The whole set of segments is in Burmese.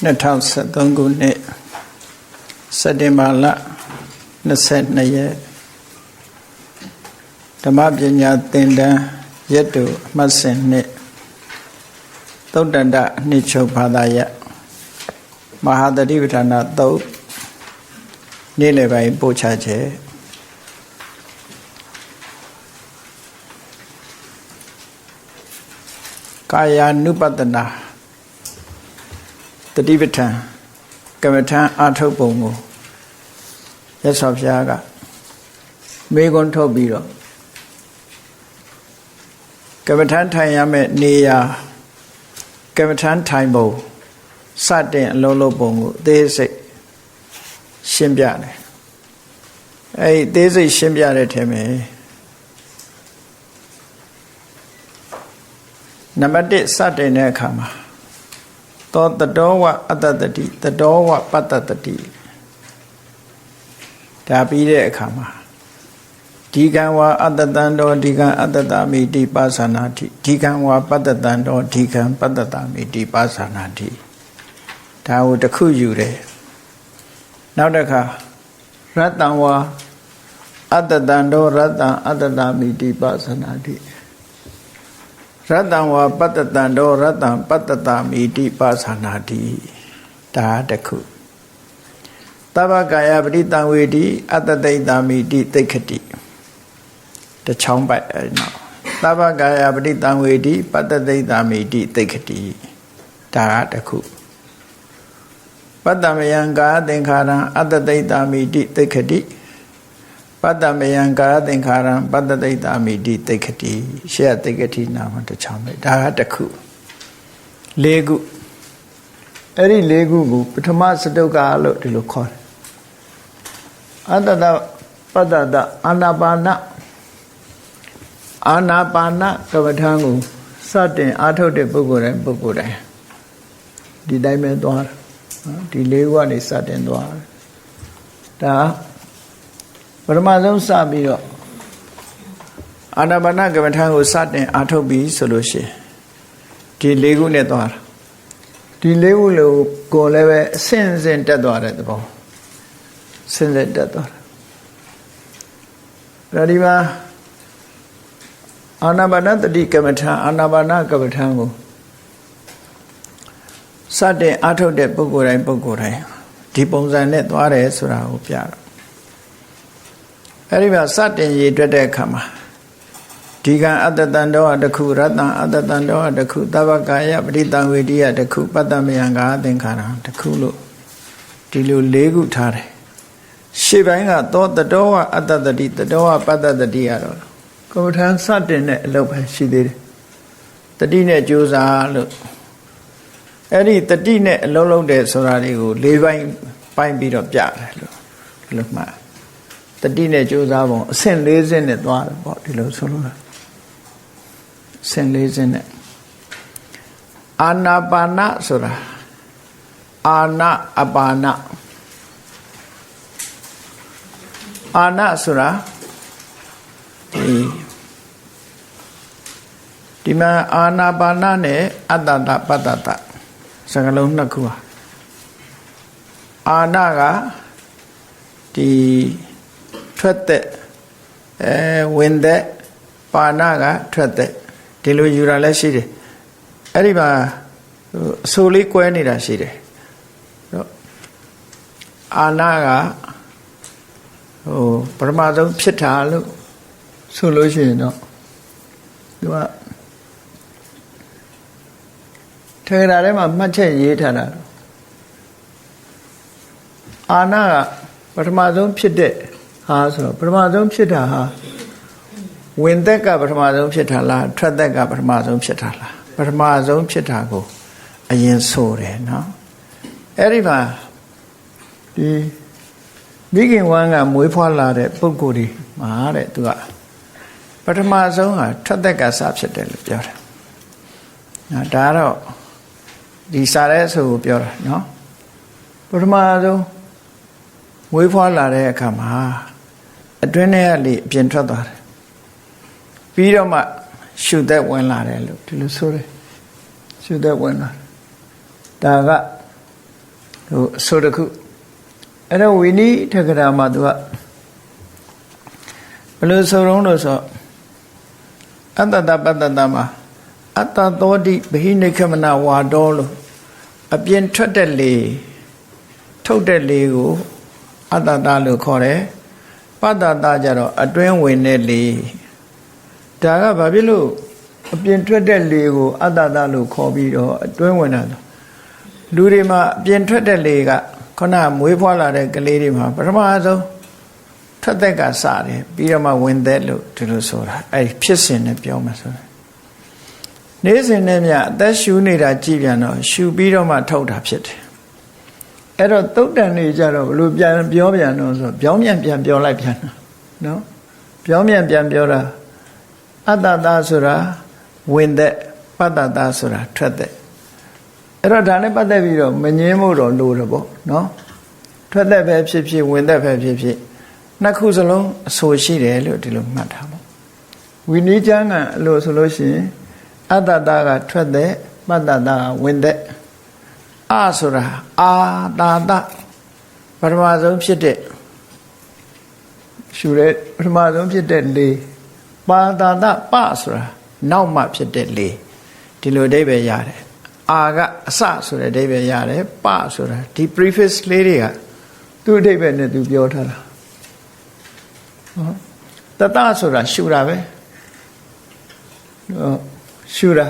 2013 ခုနှစ်စက်တင်ဘာလ22 ရက်ဓမ္မပညာသင်တန်းရက်တူအမှတ်စဉ်နှစ်သုတ္တန္တနှစ်ချုပ်ဘာသာရပ်မဟာသတိပဋ္ဌာန်သုတ်နေ့လယ်ပိုင်းပို့ချခြင်းကာယ ानु ပတနာတတိပဋ္ဌာန်ကမ္မထာအာထုတ်ပုံကိုရသော်ဘုရားကမေခွန်းထုတ်ပြီးတော့ကမ္မထာထိုင်ရမယ့်နေရာကမ္မထာထိုင်ပုံစတင်အလုံးလုံးပုံကိုအသေးစိတ်ရှင်းပြတယ်အဲဒီအသေးစိတ်ရှင်းပြတဲ့ထဲမှာနံပါတ်1စတင်တဲ့အခါမှာသောတတောဝအတ္တတတိတတောဝပတ္တတတိဒါပြီးတဲ့အခါမှာဒီကံဝါအတ္တတံတောဒီကံအတ္တတမိတိပါသနာတိဒီကံဝါပတ္တတံတောဒီကံပတ္တတမိတိပါသနာတိဒါကိုတစ်ခုယူတယ်နောက်တစ်ခါရတ္တံဝါအတ္တတံတောရတ္တံအတ္တတမိတိပါသနာတိရတ္တံဝါပတ္တတံတောရတ္တံပတ္တတမိတိပါသနာတိဒါတစ်ခုသဗ္ဗကာယပရိတံဝေတိအတ္တတိတမိတိသိက္ခတိတချောင်းပိုက်အဲ့နော်သဗ္ဗကာယပရိတံဝေတိပတ္တတိတမိတိသိက္ခတိဒါတစ်ခုပတ္တမယံကာသင်္ခါရံအတ္တတိတမိတိသိက္ခတိပတ္တမယံကာသင်္ခါရံပတ္တတိတမိတိသိက္ခတိရှေ့သိက္ခတိနာမတချောင်းပဲဒါတစ်ခု၄ခုအဲ့ဒီ၄ခုကိုပထမစတုကလို့ဒီလိုခေါ်တယ်အတ္တတပတ္တတအာနာပါနကမ္မထာကိုစတင်အားထုတ်တဲ့ပုဂ္ဂိုလ်တိုင်းဒီတိုင်းပဲသွားတယ်ဒီ၄ခုကနေစတင်သွားတယ်ဒါပထမဆုံးစပြီးတော့အာနာပါနကမ္မထာကိုစတင်အားထုတ်ပြီးဆိုလို့ရှိရင်ဒီ၄ခုနဲ့သွားတာဒီ၄ခုလို့ကိုယ်လည်းပဲအစဉ်စဉ်တက်သွားတဲ့သဘောစဉ်စဉ်တက်သွားတာဒီမှာအာနာပါနတတိကမ္မထာအာနာပါနကမ္မထာကိုစတင်အားထုတ်တဲ့ပုဂ္ဂိုလ်တိုင်းဒီပုံစံနဲ့သွားတယ်ဆိုတာကိုပြတော့အဲဒီမှာစတင်ရည်တွက်တဲ့အခါမှာဒီကံအတ္တတံတောတခုရတ္တံအတ္တတံတောတခုသဗ္ဗကာယပရိတံဝေတိယတခုပတ္တမယံကာသင်္ခါရံတခုလို့ဒီလို၄ခုထားတယ်ရှေ့ပိုင်းကသောတတောဝအတ္တတတိတတောဝပတ္တတတိရတော့ကမ္မထာစတင်တဲ့အလုပ်ပဲရှိသေးတယ်တတိနဲ့ကြိုးစားလို့အဲ့ဒီတတိနဲ့အလုံးလုံးတဲ့ဆိုတာတွေကို၄ပိုင်းပြီးတော့ပြတယ်လို့ဒီလိုမှတတိနဲ့ကြိုးစားပုံအဆင့်၄ဆင့်နဲ့သွားတယ်ပေါ့ဒီလိုဆိုလို့အဆင့်၄ဆင့်နဲ့အာနာပါနဆိုတာအာနာအပါနအာနာဆိုတာဒီမှာအာနာပါနနဲ့အတ္တတပတ္တတစကားလုံးနှစ်ခုဟာအာနာကဒီထွက်တဲ့ဝင်တဲ့ပါဏကထွက်တဲ့ဒီလိုယူတာလည်းရှိတယ်အဲ့ဒီမှာအဆိုလေးကွဲနေတာရှိတယ်အာနာကပထမဆုံးဖြစ်တာလို့ဆိုလို့ရှိရင်တော့သူကထေရထဲမှာမှတ်ချက်ရေးထားတာအာနာကပထမဆုံးဖြစ်တဲ့ဟာဆိုတော့ပထမဆုံးဖြစ်တာဟာဝင်သက်ကပထမဆုံးဖြစ်တာလားထွက်သက်ကပထမဆုံးဖြစ်တာလားပထမဆုံးဖြစ်တာကိုအရင်ဆိုတယ်နော်အဲ့ဒီမှာဒီမိခင်ဝမ်းကမွေးဖွားလာတဲ့ပုဂ္ဂိုလ်ဒီမှာတဲ့သူကပထမဆုံးဟာထွက်သက်ကစဖြစ်တယ်လို့ပြောတယ်ဒါတော့ဒီစားတဲ့အဆိုကိုပြောတာနော်ပထမဆုံးမွေးဖွားလာတဲ့အခါမှာအတွင်းထဲကလေအပြင်ထွက်သွားတယ်ပြီးတော့မှရှုသက်ဝင်လာတယ်လို့ဒီလိုဆိုတယ်ရှုသက်ဝင်လာဒါက ဆိုတခုအဲ့တော့ဝိနည်းထက္ကရာမှာသူကဘယ်လိုဆိုတော့လို့ဆိုအတ္တတပတ္တတမှာအတ္တသောတိဘဟိနိခမနဝါဒောလို့အပြင်ထွက်တဲ့လေထုတ်တဲ့လေကိုအတ္တတလို့ခေါ်တယ်ပတ္တတကြတော့အတွင်းဝင်တဲ့လေဒါကဘာဖြစ်လို့အပြင်ထွက်တဲ့လေကိုအတ္တတလို့ခေါ်ပြီးတော့အတွင်းဝင်တာလူတွေမှာအပြင်ထွက်တဲ့လေကခုနမွေးဖွားလာတဲ့ကလေးတွေမှာပထမဆုံးထွက်သက်ကစတယ်ပြီးတော့မှဝင်သက်လို့ဒီလိုဆိုတာအဲ့ဖြစ်စဉ်နဲ့ပြောမှဆိုတာနေ့စဉ်နဲ့မြအသက်ရှူနေတာကြည်ပြန်တော့ရှူပြီးတော့မှထုတ်တာဖြစ်တယ်အဲ့တော့သုတ်တန်နေကြတော့ဘလို့ပြန်ပြောပြန်တော့ဆိုပြောင်းပြန်ပြန်ပြောလိုက်ပြန်တာနော်ပြောင်းပြန်ပြန်ပြောတာအတ္တတာဆိုတာဝင်သက်ပတ္တတာဆိုတာထွက်သက်အဲ့တော့ဒါနဲ့ပတ်သက်ပြီးတော့မငင်းဖို့တော့လိုတယ်ပေါ့နော်ထွက်သက်ပဲဖြစ်ဖြစ်ဝင်သက်ပဲဖြစ်ဖြစ်နှစ်ခုစလုံးအဆိုရှိတယ်လို့ဒီလိုမှတ်ထားပေါ့ဝိနည်းကျမ်းကအလိုဆိုလို့ရှိရင်အတ္တတာကထွက်သက်ပတ္တတာကဝင်သက်အဆိုတာအာတာတပထမဆုံးဖြစ်တဲ့ရှုတဲ့ပထမဆုံးဖြစ်တဲ့လေပါတာတပဆိုတာနောက်မှဖြစ်တဲ့လေဒီလိုအဓိပ္ပာယ်ရတယ်အာကအစဆိုတဲ့အဓိပ္ပာယ်ရတယ်ပဆိုတာဒီ preface လေးတွေကသူ့အဓိပ္ပာယ်နဲ့သူပြောထားတာနော်တတဆိုတာရှုတာပဲရှုတာ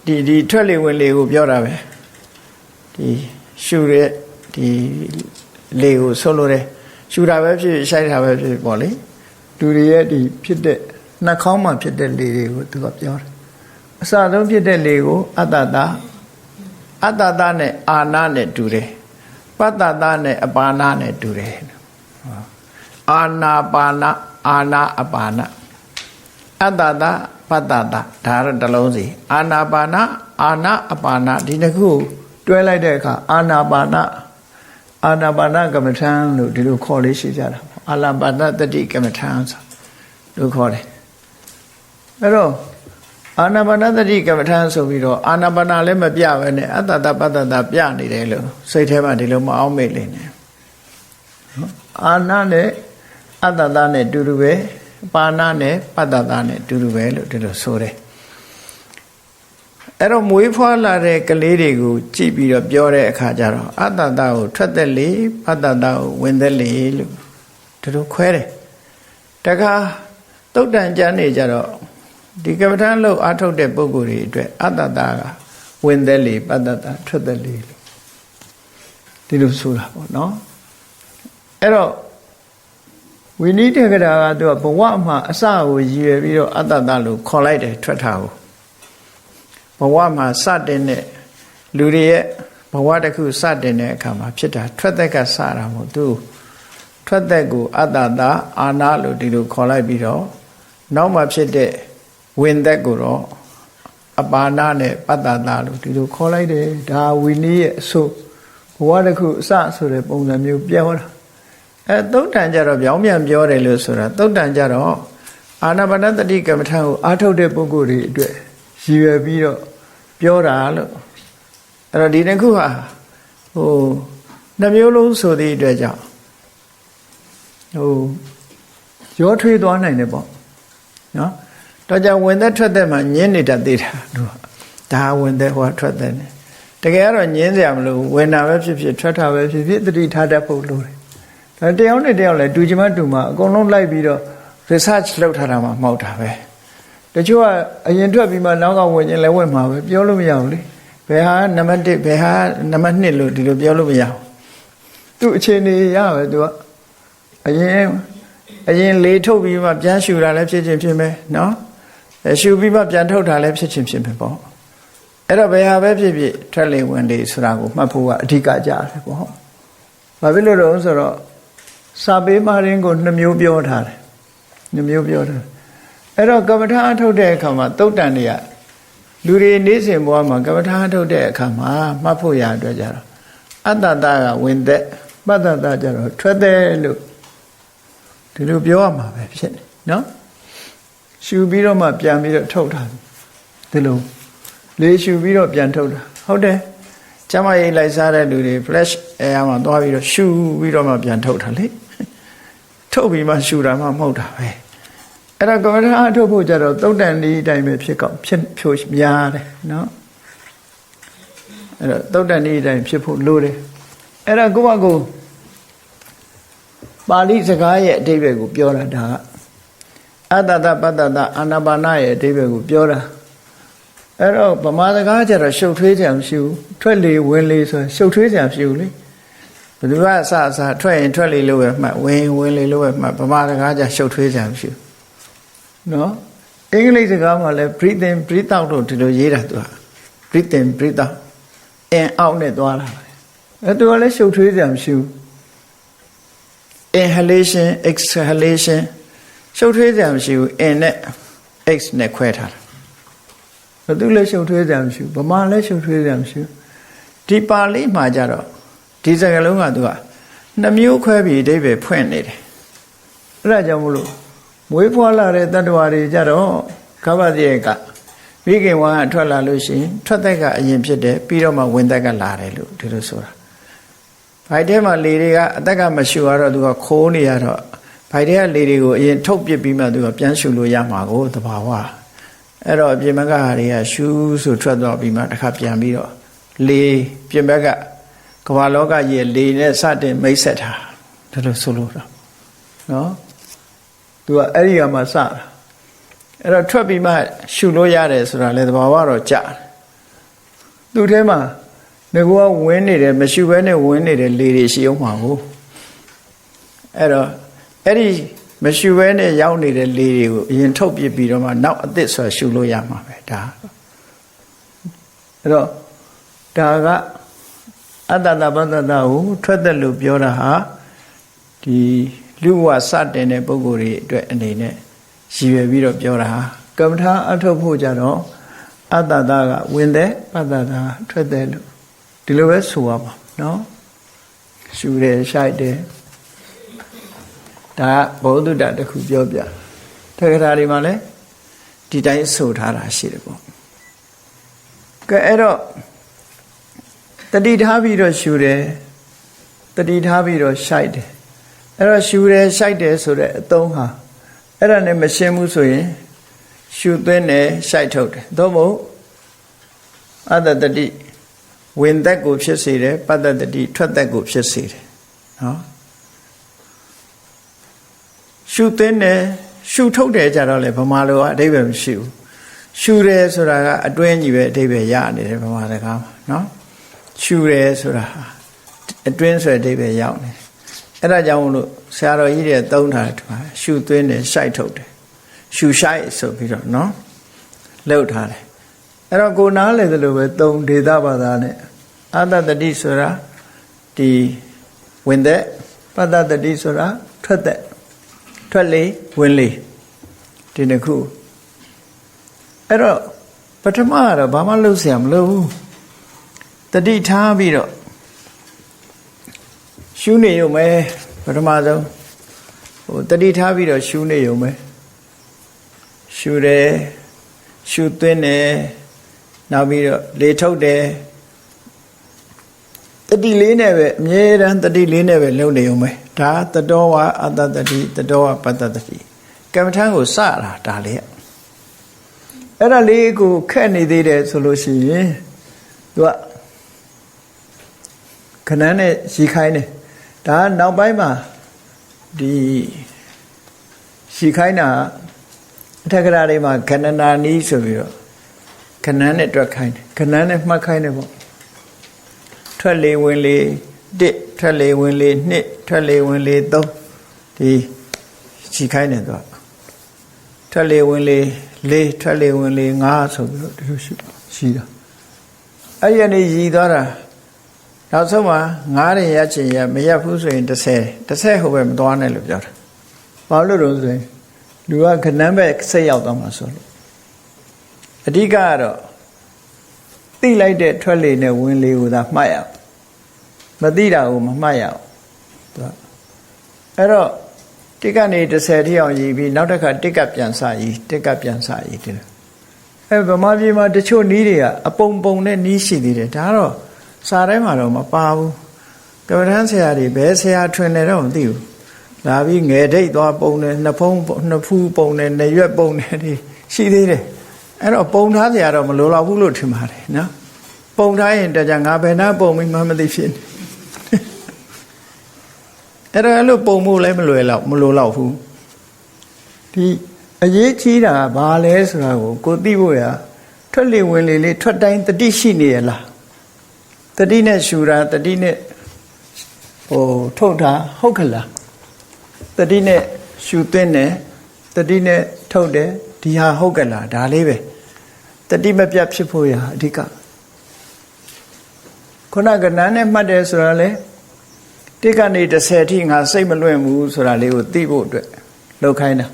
ဒီထွက်လေဝင်လေကိုပြောတာပဲဒီရှုတဲ့ဒီလေကိုဆိုလိုတယ်ရှုတာပဲဖြစ်ရှိုက်တာပဲဖြစ်ပေါ့လေလူတွေရဲ့ဒီဖြစ်တဲ့နှာခေါင်းမှာဖြစ်တဲ့လေတွေကိုသူကပြောတယ်အစဆုံးဖြစ်တဲ့လေကိုအတ္တတာနဲ့အာနာနဲ့တူတယ်ပတ္တတာနဲ့အပါနာနဲ့တူတယ်အာနာပါနာအာနာအပါနာအတ္တတာပတ္တတာဒါတော့တစ်လုံးစီအာနာပါနာအာနာအပါနာဒီနှစ်ခုတွဲလိုက်တဲ့အခါအာနာပါနာကမ္မထံလို့ဒီလိုခေါ်လေးရှိကြတာအာနာပါနတတိကမ္မထံဆိုလို့ခေါ်တယ်အဲ့တော့အာနာပါနတတိကမ္မထံဆိုပြီးတော့အာနာပါနာလည်းမပြပဲနဲ့အတ္တတပတ္တတပြနေတယ်လို့စိတ်ထဲမှာဒီလိုမအောင်မေ့နေတယ်အာနာနဲ့အတ္တတနဲ့တူတူပဲပါဏနဲ့ပတ္တတနဲ့တူတူပဲလို့ဒီလိုဆိုတယ်အဲ့တော့မွေးဖွားလာတဲ့ကလေးတွေကိုကြည့်ပြီးတော့ပြောတဲ့အခါကျတော့အတ္တတကိုထွက်သက်လေပတ္တတကိုဝင်သက်လေလို့ဒီလိုခွဲတယ်တခါသုတ်တန်ကျမ်းနေကြတော့ဒီကမ္မထလို့အားထုတ်တဲ့ပုဂ္ဂိုလ်တွေအတွက်အတ္တတကဝင်သက်လေပတ္တတထွက်သက်လေလို့ဒီလိုဆိုတာပေါ့နော်အဲ့တော့ဝိနည်းတက္ကရာကသူကဘဝမှာအစကိုရည်ရွယ်ပြီးတော့အတ္တတလို့ခေါ်လိုက်တယ်ထွက်တာကိုဘဝမှာစတင်တဲ့လူတွေရဲ့ဘဝတစ်ခုစတင်တဲ့အခါမှာဖြစ်တာထွက်သက်ကစတာမဟုတ်သူထွက်သက်ကိုအတ္တတာအာနာလို့ဒီလိုခေါ်လိုက်ပြီးတော့နောက်မှဖြစ်တဲ့ဝင်သက်ကိုတော့အပါနာနဲ့ပတ္တတာလို့ဒီလိုခေါ်လိုက်တယ်ဒါဝိနည်းရဲ့အဆိုဘဝတစ်ခုအစဆိုတဲ့ပုံစံမျိုးပြောတာသုတ်တန်ကြတော့ပြောင်းပြန်ပြောတယ်လို့ဆိုတာသုတ်တန်ကြတော့အာနာပါနတတိကမ္မထံကိုအားထုတ်တဲ့ပုဂ္ဂိုလ်တွေအတွက်ရည်ရွယ်ပြီးတော့ပြောတာလို့အဲ့တော့ဒီတစ်ခုဟာနှမျိုးလုံးဆိုသည့်အတွက်ကြောင့်ရောထွေးသွားနိုင်တယ်ပေါ့နော်တော့ကြောင့်ဝင်သက်ထွက်သက်မှာညင်းနေတတ်သေးတာတို့ဒါဝင်သက်ဟောထွက်သက်နေတကယ်ကတော့ညင်းစရာမလိုဝင်တာပဲဖြစ်ဖြစ်ထွက်တာပဲဖြစ်ဖြစ်တတိထားတတ်ဖို့လိုတယ်ဒါတယောက်နဲ့တယောက်လဲတူချင်မှတူမှအကုန်လုံးလိုက်ပြီးတော့ research လုပ်ထားတာမှမဟုတ်တာပဲတချို့ကအရင်ထွက်ပြီးမှနောက်ကဝင်ရင်လည်းဝင်မှာပဲပြောလို့မရဘူးလေဘယ်ဟာနံပါတ်1ဘယ်ဟာနံပါတ်2လို့ဒီလိုပြောလို့မရဘူးသူ့အခြေအနေရပဲသူကအရင်လေးထုတ်ပြီးမှပြန်ရှူတာလည်းဖြစ်ချင်းဖြစ်မယ်နော်ရှူပြီးမှပြန်ထုတ်တာလည်းဖြစ်ချင်းဖြစ်မယ်ပေါ့အဲ့တော့ဘယ်ဟာပဲဖြစ်ဖြစ်ထွက်လေဝင်လေဆိုတာကိုမှတ်ဖို့ကအဓိကကြတယ်ပေါ့ဘာဖြစ်လို့လဲဆိုတော့စာပေမာရင်းကို2မျိုးပြောထားတယ်2မျိုးပြောထားအဲ့တော့ကမ္မထာအထုတ်တဲ့အခါမှာသုတ်တန်တွေကလူတွေနေ့စဉ်ဘဝမှာကမ္မထာအထုတ်တဲ့အခါမှာမှတ်ဖို့ရအတွက်ကြတော့အတ္တတကဝင်သက်ပတ္တတကြတော့ထွက်သက်လို့ဒီလိုပြောရမှာပဲဖြစ်နေနော်ရှူပြီးတော့မှပြန်ပြီးတော့ထုတ်တာဒီလိုလေးရှူပြီးတော့ပြန်ထုတ်တာဟုတ်တယ် ကျမကြီးလိုက်စားတဲ့လူတွေ flash air မှာသွားပြီးတော့ရှူပြီးတော့မှပြန်ထုတ်တာလေထုတ်ပြီးမှရှူတာမှမဟုတ်တာပဲအဲ့တော့ကမ္မထာအထုတ်ဖို့ကြတော့သုတ်တန်ဒီအတိုင်းပဲဖြစ်ဖြိုးများတယ်နော်အဲ့တော့သုတ်တန်ဒီအတိုင်းဖြစ်ဖို့လိုတယ်အဲ့တော့ကိုယ့်ဘကိုပါဠိစကားရဲ့အဓိပ္ပာယ်ကိုပြောတာဒါကအတ္တတပတ္တတအာနာပါနရဲ့အဓိပ္ပာယ်ကိုပြောတာအဲ့တော့ဗမာစကားကျတော့ရှုပ်ထွေးကြံမရှိဘူးထွက်လေဝင်လေဆိုရှုပ်ထွေးကြံမရှိဘူးလေဘယ်သူကအစထွက်ရင်ထွက်လေလို့ပဲမှတ်ဝင်လေလို့ပဲမှတ်ဗမာစကားကျရှုပ်ထွေးကြံမရှိဘူးနော်အင်္ဂလိပ်စကားမှာလည်း breathe in breathe out တို့ဒီလိုရေးတာသူက breathe in breathe out in out နဲ့သွားတာအဲ့သူကလည်းရှုပ်ထွေးကြံမရှိဘူး inhalation exhalation ရှုပ်ထွေးကြံမရှိဘူး in နဲ့ x နဲ့ခွဲထားတာဘယ်သူလဲရှုပ်ထွေးကြံမရှိဘူးဗမာလည်းရှုပ်ထွေးကြံမရှိဘူးဒီပါဠိမှာကြတော့ဒီစကားလုံးကသူကနှမျိုးခွဲပြီးအဓိပ္ပာယ်ဖွင့်နေတယ်အဲ့ဒါကြောင့်မလို့မွေးဖွားလာတဲ့တတ္တဝါတွေကြတော့ကပ္ပတိကမိခင်ဝါကထွက်လာလို့ရှိရင်ထွက်သက်ကအရင်ဖြစ်တယ်ပြီးတော့မှဝင်သက်ကလာတယ်လို့ဒီလိုဆိုတာဘိုက်ထဲမှာလေတွေကအသက်ကမရှူရတော့သူကခိုးနေရတော့ဘိုက်ထဲကလေတွေကိုအရင်ထုတ်ပစ်ပြီးမှသူကပြန်ရှူလို့ရမှာကိုသဘာဝအဲ့တော့အပြင်ဘက်ကဟာတွေကရှူဆိုထွက်သွားပြီးမှတစ်ခါပြန်ပြီးတော့လေပြင်ဘက်ကကမ္ဘာလောကကြီးလေနဲ့စတင်မိတ်ဆက်တာဒါလို့ဆိုလို့တော့နော်သူကအဲ့ဒီကမှစတာအဲ့တော့ထွက်ပြီးမှရှူလို့ရတယ်ဆိုတာလေသဘာဝတော့ကြာသူ့ထဲမှာငကောဝင်းနေတယ်မရှူဘဲနဲ့ဝင်းနေတဲ့လေတွေရှိအောင်မှာကိုအဲ့တော့အဲ့ဒီမရှူဘဲနဲ့ရောက်နေတဲ့လေတွေကိုအရင်ထုတ်ပြပြီးတော့မှနောက်အသစ်ဆိုရှူလို့ရမှာပဲဒါအဲ့တော့ဒါကအတ္တတပတ္တတကိုထွက်သက်လို့ပြောတာဟာဒီလူဝစတင်တဲ့ပုဂ္ဂိုလ်တွေအတွက်အနေနဲ့ရည်ရွယ်ပြီးတော့ပြောတာဟာကမ္မထာအထုတ်ဖို့ကြတော့အတ္တတကဝင်တဲ့ပတ္တတာထွက်သက်လို့ဒီလိုပဲဆိုရမှာနော်ရှူတယ်ရှိုက်တယ်ဒါဘုဒ္ဓတခုပြောပြတက္ကရာတွေမှာလည်းဒီတိုင်းဆိုထားတာရှိတယ်ပေါ့ကဲအဲ့တော့တတိထားပြီးတော့ရှူတယ်တတိထားပြီးတော့ရှိုက်တယ်အဲ့တော့ရှူတယ်ရှိုက်တယ်ဆိုတဲ့အသုံးဟာအဲ့ဒါနဲ့မရှင်းဘူးဆိုရင်ရှူသွင်းတယ်ရှိုက်ထုတ်တယ်သို့မဟုတ်အတ္တတတိဝင်သက်ကိုဖြစ်စေတယ်ပတ္တတတိထွက်သက်ကိုဖြစ်စေတယ်နော်ရှုသွင်းတယ်ရှုထုတ်တယ်ကြတော့လေဗမာလိုကအဓိပ္ပာယ်မရှိဘူးရှုတယ်ဆိုတာကအတွင်းကြီးပဲအဓိပ္ပာယ်ရနေတယ်ဗမာစကားမှာနော်ရှုတယ်ဆိုတာအတွင်းဆိုတဲ့အဓိပ္ပာယ်ရောက်နေတယ်အဲ့ဒါကြောင့်မလို့ဆရာတော်ကြီးတွေသုံးထားတယ်ဒီမှာရှုသွင်းတယ်ရှိုက်ထုတ်တယ်ရှုရှိုက်ဆိုပြီးတော့နော်လှုပ်ထားတယ်အဲ့တော့ကိုနားလေသလိုပဲသုံးဒေသဘာသာနဲ့အတ္တတတိဆိုတာဒီဝင်သက်ပတ္တတတိဆိုတာထွက်သက်ထွက်လေဝင်လေဒီနှစ်ခုအဲ့တော့ပထမကတော့ဘာမှလုပ်เสียမလို့ဘူးတတိထားပြီးတော့ရှုနေရုံပဲပထမဆုံးတတိထားပြီးတော့ရှုနေရုံပဲရှုတယ်ရှုသွင်းတယ်နောက်ပြီးတော့လေထုတ်တယ်တတိလေးနဲ့ပဲအမြဲတမ်းတတိလေးနဲ့ပဲလုပ်နေုံပဲဒါတတောဝအတ္တတတိတတောဝပတ္တတတိကမ္မထံကိုစတာဒါလေးအဲ့ဒါလေးကိုခက်နေသေးတယ်ဆိုလို့ရှိရင်သူကခဏနဲ့ရီခိုင်းတယ်ဒါနောက်ပိုင်းမှာဒီရီခိုင်းတာအထက်ကရာတွေမှာခဏနာနီးဆိုပြီးတော့ခဏနဲ့တွက်ခိုင်းတယ်ခဏနဲ့မှတ်ခိုင်းတယ်ပေါ့ထွက်လေဝင်လေ1ထွက်လေဝင်လေ2ထွက်လေဝင်လေ3ဒီခြိခိုင်းတယ်သူကထွက်လေဝင်လေ4ထွက်လေဝင်လေ5ဆိုပြီးတော့ဒီလိုရှိတာအဲ့ဒီကနေရည်သွားတာနောက်ဆုံးမှာ9ရင်ရချင်ရမရဘူးဆိုရင်30ဟိုပဲမသွားနဲ့လို့ပြောတာဘာလို့လို့ဆိုရင်လူကခဏပဲစိတ်ရောက်သွားမှာဆိုလို့အဓိကကတော့သိလိုက်တဲ့ထွက်လေနဲ့ဝင်လေကိုသာမှတ်ရအောင်မသိတာကိုမမှတ်ရအောင်သူကအဲ့တော့တစ်ကနေ30ထိအောင်ရည်ပြီးနောက်တစ်ခါတစ်ကပြန်စရည်တစ်ကပြန်စရည်ဒီလိုဗမာပြည်မှာတချို့နီးတွေကအပုံပုံနဲ့နီးရှိသေးတယ်ဒါကတော့ စာထဲမှာတော့မပါဘူးကမ္ဘာတန်းဆရာတွေဘယ်ဆရာထွင်တယ်တော့မသိဘူးလာပြီးငယ်ဒိတ်သွားပုံတယ်နှစ်ဖူးပုံတယ်နေရွက်ပုံတယ်ဒီရှိသေးတယ်အဲ့တော့ပုံထားဆရာတော့မလိုတော့ဘူးလို့ထင်ပါတယ်နော်ပုံထားရင်တကြငါဘယ်နှပုံပြီးမှမသိဖြစ်နေအဲ့တော့အဲ့လိုပုံမှုလည်းမလိုတော့ဘူးဒီအရေးကြီးတာဘာလဲဆိုတာကိုသိဖို့ရထွက်လေဝင်လေလေးထွက်တိုင်းတတိရှိနေရလားတတိနဲ့ရှူတာတတိနဲ့ထုတ်တာဟုတ်ခလားတတိနဲ့ရှူသွင်းတယ်တတိနဲ့ထုတ်တယ်ဒီဟာဟုတ်ကလားဒါလေးပဲတတိမပြတ်ဖြစ်ဖို့ရအဓိကခုနကနန်းနဲ့မှတ်တယ်ဆိုတာလေတိကနေ30အထိငါစိတ်မလွင့်ဘူးဆိုတာလေးကိုသိဖို့အတွက်လောက်ခိုင်းတာ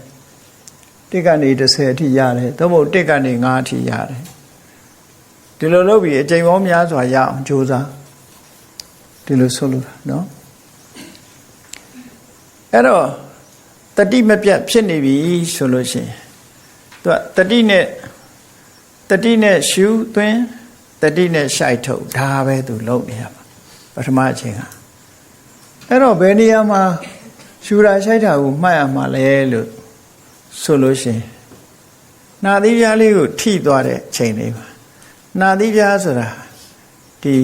တိကနေ30အထိရတယ်သို့မဟုတ်တိကနေ9အထိရတယ်ဒီလိုလုပ်ပြီးအချိန်ပေါင်းများစွာရအောင်ကြိုးစားဒီလိုဆိုလို့နော်အဲ့တော့တတိမပြတ်ဖြစ်နေပြီဆိုလို့ရှိရင်သူကတတိနဲ့ရှုသွင်းတတိနဲ့ရှိုက်ထုတ်ဒါပဲသူလုပ်နေရမှာပထမအချိန်ကအဲ့တော့ဘယ်နေရာမှာရှုတာရှိုက်တာကိုမှတ်ရမှာလဲလို့ဆိုလို့ရှိရင်နာသီးပြားလေးကိုထိသွားတဲ့ချိန်လေးမှာနာသီးပြားဆိုတာဒီ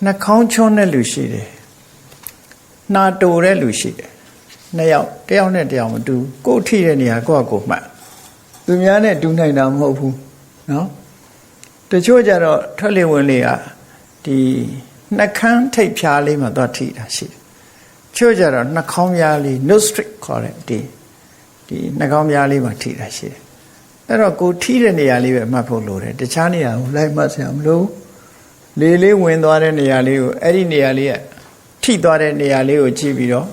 နှာခေါင်းချွန်းတဲ့လူရှိတယ်နှာတိုတဲ့လူရှိတယ်နှစ်ယောက်တယောက်နဲ့တယောက်မတူကိုယ်ထိတဲ့နေရာကိုယ့်အကိုမှတ်သူများနဲ့တူနိုင်တာမဟုတ်ဘူးနော်တချို့ကြတော့ထွက်လေဝင်လေကဒီနှာခမ်းထိပ်ဖြားလေးမှာသွားထိတာရှိတယ်ချို့ကြတော့နှာခေါင်းပြားလေး nostril ခေါ်တဲ့ဒီနှာခေါင်းပြားလေးမှာထိတာရှိတယ်အဲ့တော့ကိုထိတဲ့နေရာလေးပဲမှတ်ဖို့လိုတယ်တခြားနေရာကိုလိုက်မှတ်စရာမလိုလေလေးဝင်သွားတဲ့နေရာလေးကိုအဲ့ဒီနေရာလေးကထိသွားတဲ့နေရာလေးကိုကြည့်ပြီးတော့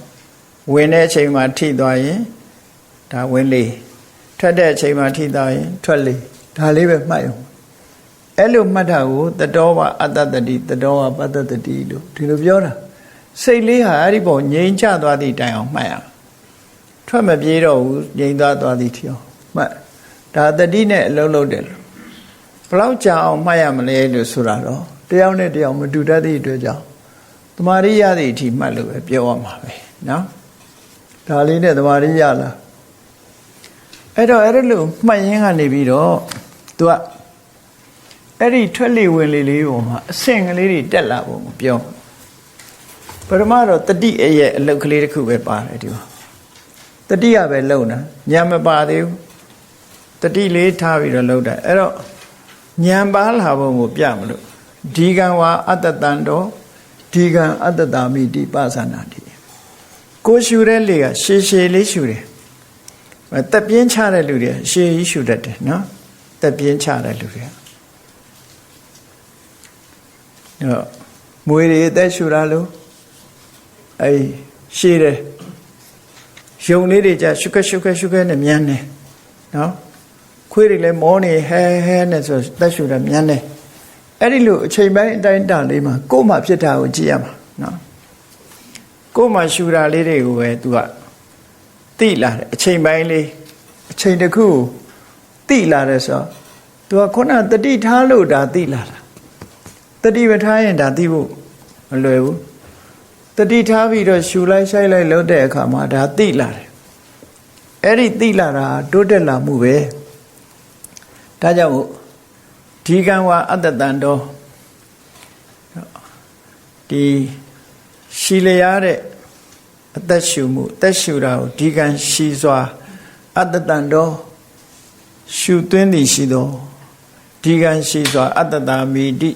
ဝင်တဲ့အချိန်မှာထိသွားရင်ဒါဝင်လေထွက်တဲ့အချိန်မှာထိသွားရင်ထွက်လေဒါလေးပဲမှတ်ရုံအဲ့လိုမှတ်တာကိုတတောဝအတ္တတတိတတောဝပတ္တတတိလို့ဒီလိုပြောတာစိတ်လေးဟာအဲ့ဒီပုံငြိမ်ချသွားသည့်တိုင်အောင်မှတ်ရထွက်မပြေးတော့ဘူးငြိမ်သွားသည့်ထီအောင်မှတ်ဒါတတိနဲ့အလုံးလုံးတယ်လို့ဘယ်လောက်ကြာအောင်မှတ်ရမလဲလို့ဆိုတာတော့တယောက်နဲ့တယောက်မတူတတ်သည့်အတွက်ကြောင့်တမာရိရသည့်အထိမှတ်လို့ပဲပြောရမှာပဲနော်ဒါလေးနဲ့တမာရိရလားအဲ့တော့အဲ့လိုမှတ်ရင်းကနေပြီးတော့သူကအဲ့ဒီထွက်လေဝင်လေလေးပုံမှာအဆင့်ကလေးတွေတက်လာပုံကိုပြောပထမတော့တတိရဲ့အလုပ်ကလေးတစ်ခုပဲပါတယ်ဒီမှာတတိကပဲလုံတာဉာဏ်မပါသေးဘူးတတိလေးထားပြီးတော့လုံတာအဲ့တော့ဉာဏ်ပါလာပုံကိုပြမလို့ဒီကံဝါအတ္တတန်တော်ဒီကံအတ္တတာမိတိပသနာတိကိုရှူတဲ့လေကရှည်ရှည်လေးရှူတယ်တက်ပြင်းချတဲ့လူတွေရှည်ကြီးရှူတတ်တယ်နော်တက်ပြင်းချတဲ့လူတွေတော့မွေတွေအသက်ရှူတာလို့ရှည်တယ်ရုံလေးတွေကြရှုခက်နဲ့မြန်းတယ်နော်ခွေးတွေလည်းမောနေဟဲနဲ့ဆိုသက်ရှူတာမြန်းတယ်အဲ့ဒီလိုအချိန်ပိုင်းအတိုင်းတာလေးမှာကိုယ်မှဖြစ်တာကိုကြည့်ရမှာနော်ကိုယ်မှရှူတာလေးတွေကိုပဲသူကသိလာတယ်အချိန်ပိုင်းလေးအချိန်တစ်ခုသိလာတယ်ဆိုတော့သူကခုနတတိထားလို့ဒါသိလာတာတတိမထားရင်ဒါသိဖို့မလွယ်ဘူးတတိထားပြီးတော့ရှူလိုက်ဆိုင်လိုက်လုပ်တဲ့အခါမှာဒါသိလာတယ်အဲ့ဒီသိလာတာတိုးတက်လာမှုပဲဒါကြောင့်ဒီကံဝါအတ္တတန်တော်ဒီရှည်လျားတဲ့အသက်ရှူမှုအသက်ရှူတာကိုဒီကံရှိစွာအတ္တတန်တော်ရှူသွင်းသည်ရှိသောဒီကံရှိစွာအတ္တတာမိတိ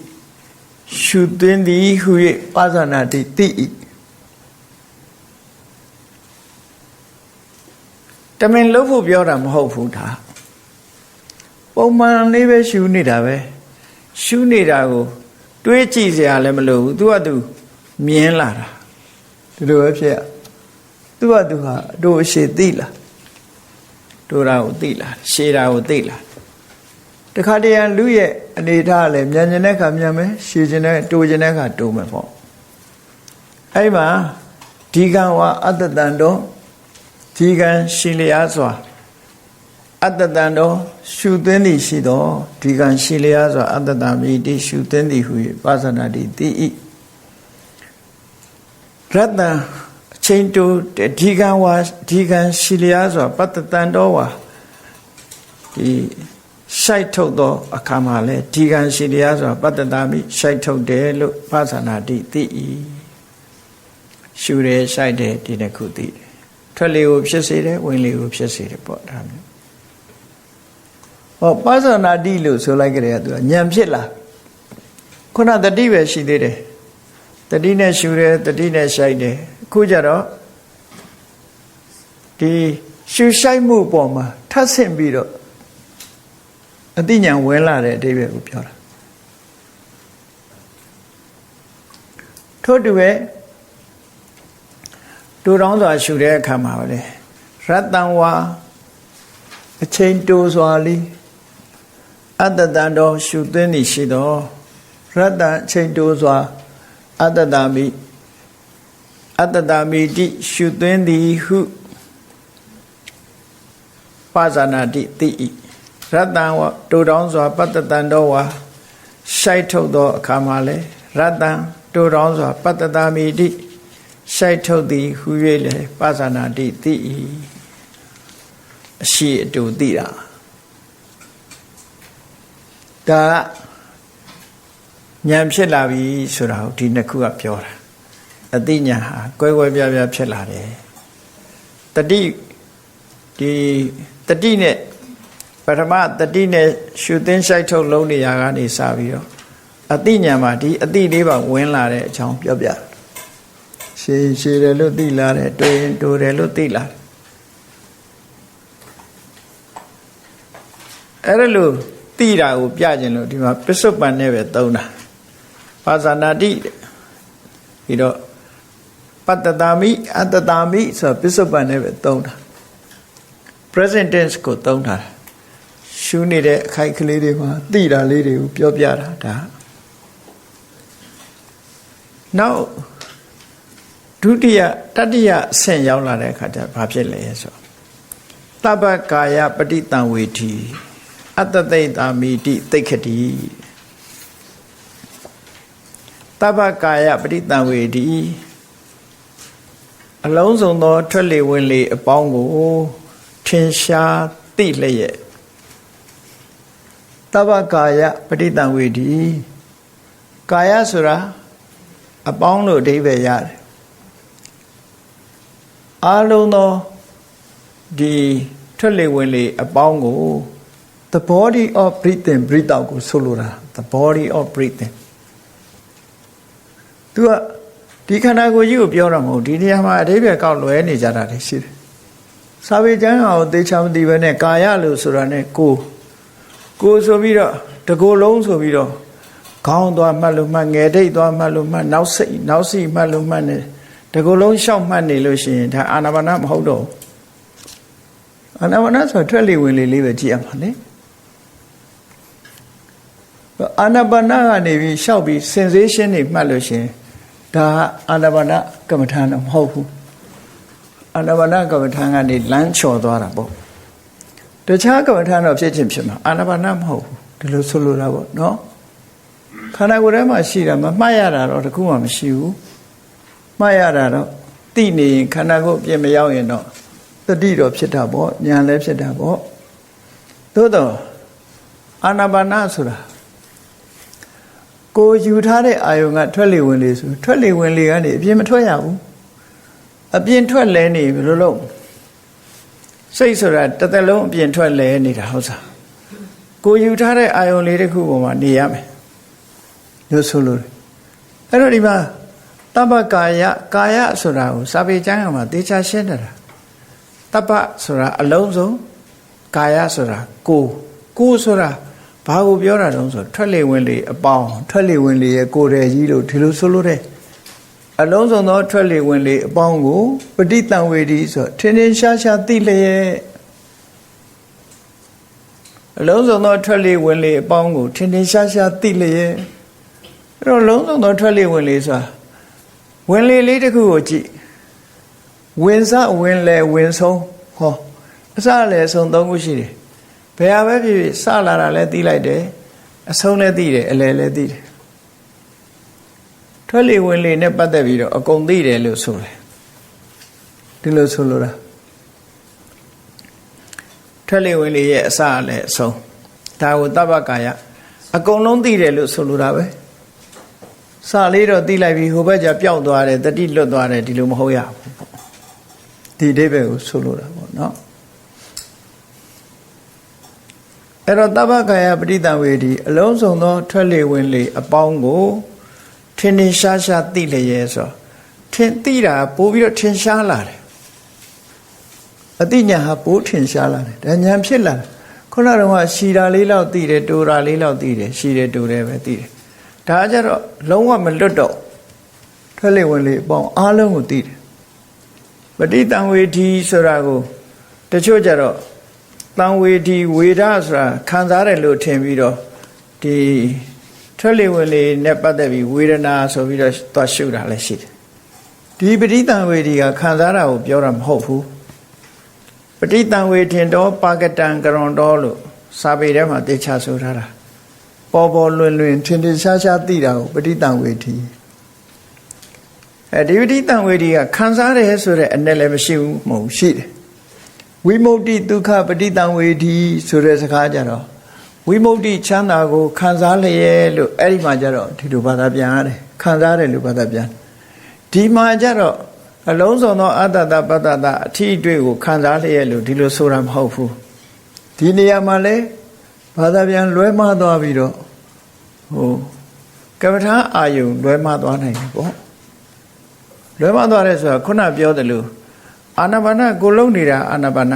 ရှုသွင်းသည်ဟု၍ပါဇာနာတိတိတမင်လို့ဖို့ပြောတာမဟုတ်ဘူးဒါပုံမှန်လေးပဲရှုနေတာပဲရှုနေတာကိုတွေးကြည့်စရာလည်းမလိုဘူးသူကသူမြင်လာတာဒီလိုပဲဖြစ်သူကသူဟာတို့ရှည်သိလားတို့တာကိုသိလားရှည်တာကိုသိလားတခါတည်းလူရဲ့အနေထားလည်းမြန်ကျင်တဲ့ခါမြန်မယ်ရှည်ကျင်တဲ့တိုးကျင်တဲ့ခါတိုးမယ်ပေါ့အဲ့မှာဒီကံဝါအတ္တတန်တော်ဒီကံရှည်လျားစွာ အတ္တတံတော်ရှုသွင်းသည်ရှိသောဒီကံရှိလျာစွာအတ္တတမိတိရှုသွင်းသည်ဟု၍ပါဇာနာတိတိဤရတ္တအချိန်တူဒီကံဝါဒီကံရှိလျာစွာပတ္တတံတော်ဝါဒီရှိုက်ထုတ်သောအခါမှာလဲဒီကံရှိလျာစွာပတ္တတမိရှိုက်ထုတ်တယ်လို့ပါဇာနာတိတိဤရှုတယ်ရှိုက်တယ်ဒီနှစ်ခုသိတယ်ထွက်လေကိုဖြစ်စေတယ်ဝင်လေကိုဖြစ်စေတယ်ပေါ့ဒါမျိုးဟောပါဇာနာတိလို့ဆိုလိုက်ကြတယ်ကသူကဉာဏ်ဖြစ်လာခုနတတိပဲရှိသေးတယ်တတိနဲ့ရှုတယ်တတိနဲ့ရှိုက်တယ်အခုကြတော့ဒီရှုရှိုက်မှုပေါ်မှာထပ်ဆင့်ပြီးတော့အတိညာဝင်လာတဲ့အဓိပ္ပာယ်ကိုပြောတာထို့တူပဲတူတောင်းစွာရှုတဲ့အခါမှာပဲလေရတ္တံဝါအချိန်တိုစွာလေးအတ္တတံတော်ရှုသွင်းသည်ရှိသောရတ္တအချိန်တိုစွာအတ္တတမိတိရှုသွင်းသည်ဟုပါဇာနာတိတိဤရတ္တံဝတူတောင်းစွာပတ္တတံတော်ဝါရှိုက်ထုတ်သောအခါမှာလေရတ္တံတူတောင်းစွာပတ္တတမိတိရှိုက်ထုတ်သည်ဟု၍လေပါဇာနာတိတိဤအရှိအတူသိတာဒါကဉာဏ်ဖြစ်လာပြီဆိုတာကိုဒီနှစ်ခုကပြောတာအသိဉာဏ်ဟာကွဲကွဲပြားပြားဖြစ်လာတယ်တတိဒီတတိနဲ့ပထမတတိနဲ့ရှုသင်းရှိုက်ထုတ်လုံးနေရာကနေစပြီးတော့အသိဉာဏ်မှာဒီအသိလေးပါဝင်လာတဲ့အကြောင်းပြောပြရှည်တယ်လို့သိလာတယ်တွေ့ရင်တူတယ်လို့သိလာတယ်အဲ့ဒါလို့သိတာကိုပြခြင်းလို့ဒီမှာပစ္စုပန်နဲ့ပဲသုံးတာပါဇာနာတိပြီးတော့ပတ္တတာမိအတ္တတာမိဆိုပစ္စုပန်နဲ့ပဲသုံးတာ present tense ကိုသုံးတာရှုနေတဲ့အခိုက်ကလေးတွေမှာသိတာလေးတွေကိုပြောပြတာဒါနောက်ဒုတိယတတိယအဆင့်ရောက်လာတဲ့အခါကျဘာဖြစ်လဲဆိုတပ္ပကာယပဋိတံဝေထိအတ္တသိတာမိတိသိခတိတပ္ပကာယပဋိတံဝေထိအလုံးစုံသောထွက်လေဝင်လေအပေါင်းကိုထင်ရှားသိလျက်တပ္ပကာယပဋိတံဝေထိကာယဆိုတာအပေါင်းလို့အဓိပ္ပာယ်ရတယ်အားလုံးသောဒီထွက်လေဝင်လေအပေါင်းကို the body of breathing breathe out ကိုဆိုလိုတာ the body of breathing သူကဒီခန္ဓာကိုယ်ကြီးကိုပြောတာမဟုတ်ဒီနေရာမှာအဓိပ္ပာယ်ကောက်လွဲနေကြတာတွေရှိတယ်စာပေကျမ်းအောင်သေချာမသိဘဲနဲ့ကာယလို့ဆိုတာနဲ့ကိုဆိုပြီးတော့တကိုယ်လုံးဆိုပြီးတော့ခေါင်းသွားမှတ်လို့မှတ်ငယ်ထိတ်သွားမှတ်လို့မှတ်နောက်စိမှတ်လို့မှတ်နေတကူလုံးရှောက်မှတ်နေလို့ရှိရင်ဒါအာနာပါနမဟုတ်တော့အာနာပါနဆိုထွက်လေဝင်လေလေးပဲကြည့်ရမှာလေအာနာပါနကနေပြီးရှောက်ပြီး sensation တွေမှတ်လို့ရှိရင်ဒါအာနာပါနကမ္မထာတော့မဟုတ်ဘူးအာနာပါနကမ္မထာကနေလမ်းချော်သွားတာပေါ့တခြားကမ္မထာတော့ဖြစ်ချင်းဖြစ်မှာအာနာပါနမဟုတ်ဘူးဒီလိုဆိုလိုတာပေါ့နော်ခန္ဓာကိုယ်ထဲမှာရှိတာမမှတ်ရတာတော့တခုမှမရှိဘူးမှတ်ရတာတော့သိနေရင်ခန္ဓာကိုယ်ပြင်မရောက်ရင်တော့တတိတော့ဖြစ်တာပေါ့ဉာဏ်လည်းဖြစ်တာပေါ့သို့တော့အာနာပါနဆိုတာကိုယူထားတဲ့အာယုံကထွက်လေဝင်လေဆိုထွက်လေဝင်လေကနေအပြင်မထွက်ရဘူးအပြင်ထွက်လဲနေဘယ်လိုလုပ်စိတ်ဆိုတာတစ်သက်လုံးအပြင်ထွက်လဲနေတာဟုတ်စားကိုယူထားတဲ့အာယုံလေးတစ်ခုပေါ်မှာနေရမယ်လို့ဆိုလို့အဲ့တော့ဒီမှာတပ္ပကာယဆိုတာကိုစာပေကျမ်းမှာသေချာရှင်းတာတပ္ပဆိုတာအလုံးစုံကာယဆိုတာကိုဆိုတာဘာကိုပြောတာတုံးဆိုထွက်လေဝင်လေအပေါင်းထွက်လေဝင်လေရဲ့ကိုယ်တည်းကြီးလို့ဒီလိုဆိုလို့တဲ့အလုံးစုံသောထွက်လေဝင်လေအပေါင်းကိုပဋိတံဝေဒီဆိုထင်းထင်းရှားရှားသိလျက်အလုံးစုံသောထွက်လေဝင်လေအပေါင်းကိုထင်းထင်းရှားရှားသိလျက်အဲ့တော့လုံးစုံသောထွက်လေဝင်လေဆိုတာဝင်လေလေးတစ်ခုကိုကြည့်ဝင်စဝင်လေဝင်ဆုံးဟောအစလည်းဆုံးသုံးခုရှိတယ် ဘယ်ဟာပဲဖြစ်ဖြစ်စလာတာလည်းသိလိုက်တယ်အဆုံးလည်းသိတယ်အလယ်လည်းသိတယ်ထွက်လေဝင်လေနဲ့ပတ်သက်ပြီးတော့အကုန်သိတယ်လို့ဆိုတယ်ဒီလိုဆိုလိုတာထွက်လေဝင်လေရဲ့အစလည်းအဆုံးဒါကိုတပ္ပကာယအကုန်လုံးသိတယ်လို့ဆိုလိုတာပဲစလေးတော့သိလိုက်ပြီးဟိုဘက်ကျပျောက်သွားတယ်တတိလွတ်သွားတယ်ဒီလိုမဟုတ်ရဘူးဒီအိဗယ်ကိုဆိုလိုတာပေါ့နော်အဲ့တော့တပ္ပကာယပဋိသင်္ဝေဒီအလုံးစုံသောထွက်လေဝင်လေအပေါင်းကိုထင်ထင်ရှားရှားသိလျက်ဆိုထင်သိတာပို့ပြီးတော့ထင်ရှားလာတယ်အတိညာဟာပို့ထင်ရှားလာတယ်ဒါဉာဏ်ဖြစ်လာတယ်ခုနကတော့ရှီတာလေးလောက်သိတယ်တူတာလေးလောက်သိတယ်ရှီတယ်တူတယ်ပဲသိတယ်ဒါကြတော့လုံးဝမလွတ်တော့ထွက်လေဝင်လေအပေါင်းအားလုံးကိုသိတယ်ပဋိသင်္ဝေဒီဆိုတာကိုတချို့ကြတော့တံဝေဒီဝေဒဆိုတာခံစားတယ်လို့ထင်ပြီးတော့ဒီထွက်လေဝင်လေနဲ့ပတ်သက်ပြီးဝေဒနာဆိုပြီးတော့သွားရှုတာလည်းရှိတယ်ဒီပဋိသင်္ဝေဒီကခံစားတာကိုပြောတာမဟုတ်ဘူးပဋိသင်္ဝေထင်တော်ပါကတံကရွန်တော်လို့စာပေထဲမှာတေချာဆိုထားတာပေါ်ပေါ်လွင်လွင်ထင်ထင်ရှားရှားသိတာကိုပဋိသင်္ဝေဒီဒီပဋိသင်္ဝေဒီကခံစားတယ်ဆိုတဲ့အ내လည်းမရှိဘူးမဟုတ်ရှိတယ်ဝိမု ക്തി ဒုက္ခပဋိသင်္ဝေဒီဆိုတဲ့စကားကြတော့ဝိမု ക്തി ချမ်းသာကိုခံစားလျက်လို့အဲ့ဒီမှာကြတော့ဒီလိုဘာသာပြန်ရတယ်ခံစားတယ်လို့ဘာသာပြန်ဒီမှာကြတော့အလုံးစုံသောအတ္တတပတ္တတအထီးအတွေ့ကိုခံစားလျက်လို့ဒီလိုဆိုတာမဟုတ်ဘူးဒီနေရာမှာလဲဘာသာပြန်လွဲမှားသွားပြီးတော့ကမ္မထာအာယုံလွဲမှားသွားနိုင်တယ်ပေါ့လွဲမှားသွားတယ်ဆိုတာခုနပြောတယ်လို့အာနာပါနကိုလုံးနေတာအာနာပါန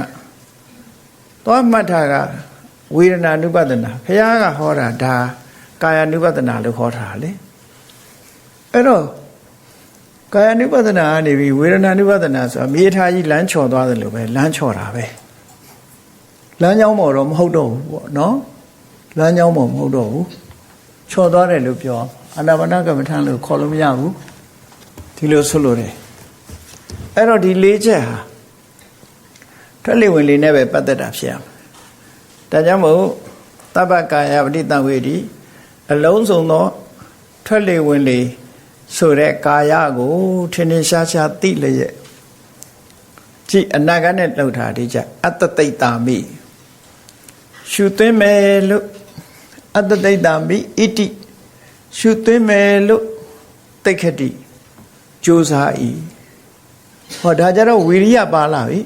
သွားမှတ်တာကဝေဒနာနုပဒနာဘုရားကဟောတာဒါကာယ ानु ပဒနာလို့ခေါ်တာလေအဲ့တော့ကာယ ानु ပဒနာကနေပြီးဝေဒနာ ानु ပဒနာဆိုတာမြေထားကြီးလမ်းချော်သွားတယ်လို့ပဲလမ်းချော်တာပဲလမ်းကြောင်းပေါ်တော့မဟုတ်တော့ဘူးပေါ့နော်လမ်းကြောင်းပေါ်မဟုတ်တော့ဘူးချော်သွားတယ်လို့ပြောအာနာပါနကမ္မထံလို့ခေါ်လို့မရဘူးဒီလိုဆိုလို့တယ်အဲ့တော့ဒီ၄ချက်ဟာထွက်လေဝင်လေနဲ့ပဲပတ်သက်တာဖြစ်ရမယ်ဒါကြောင့်မို့တပ္ပကာယပဋိသင်္ဝေဒီအလုံးစုံသောထွက်လေဝင်လေဆိုတဲ့ကာယကိုထင်ထင်ရှားရှားသိလျက်ကြည့်အနာဂတ်နဲ့လှုပ်တာဒီချက်အတ္တတိတ်တာမိရှုသွင်းမယ်လို့အတ္တတိတ်တာမိဣတိရှုသွင်းမယ်လို့တိတ်ခတိကြိုးစား၏ဟောဒါကြတော့ဝီရိယပါလာပြီ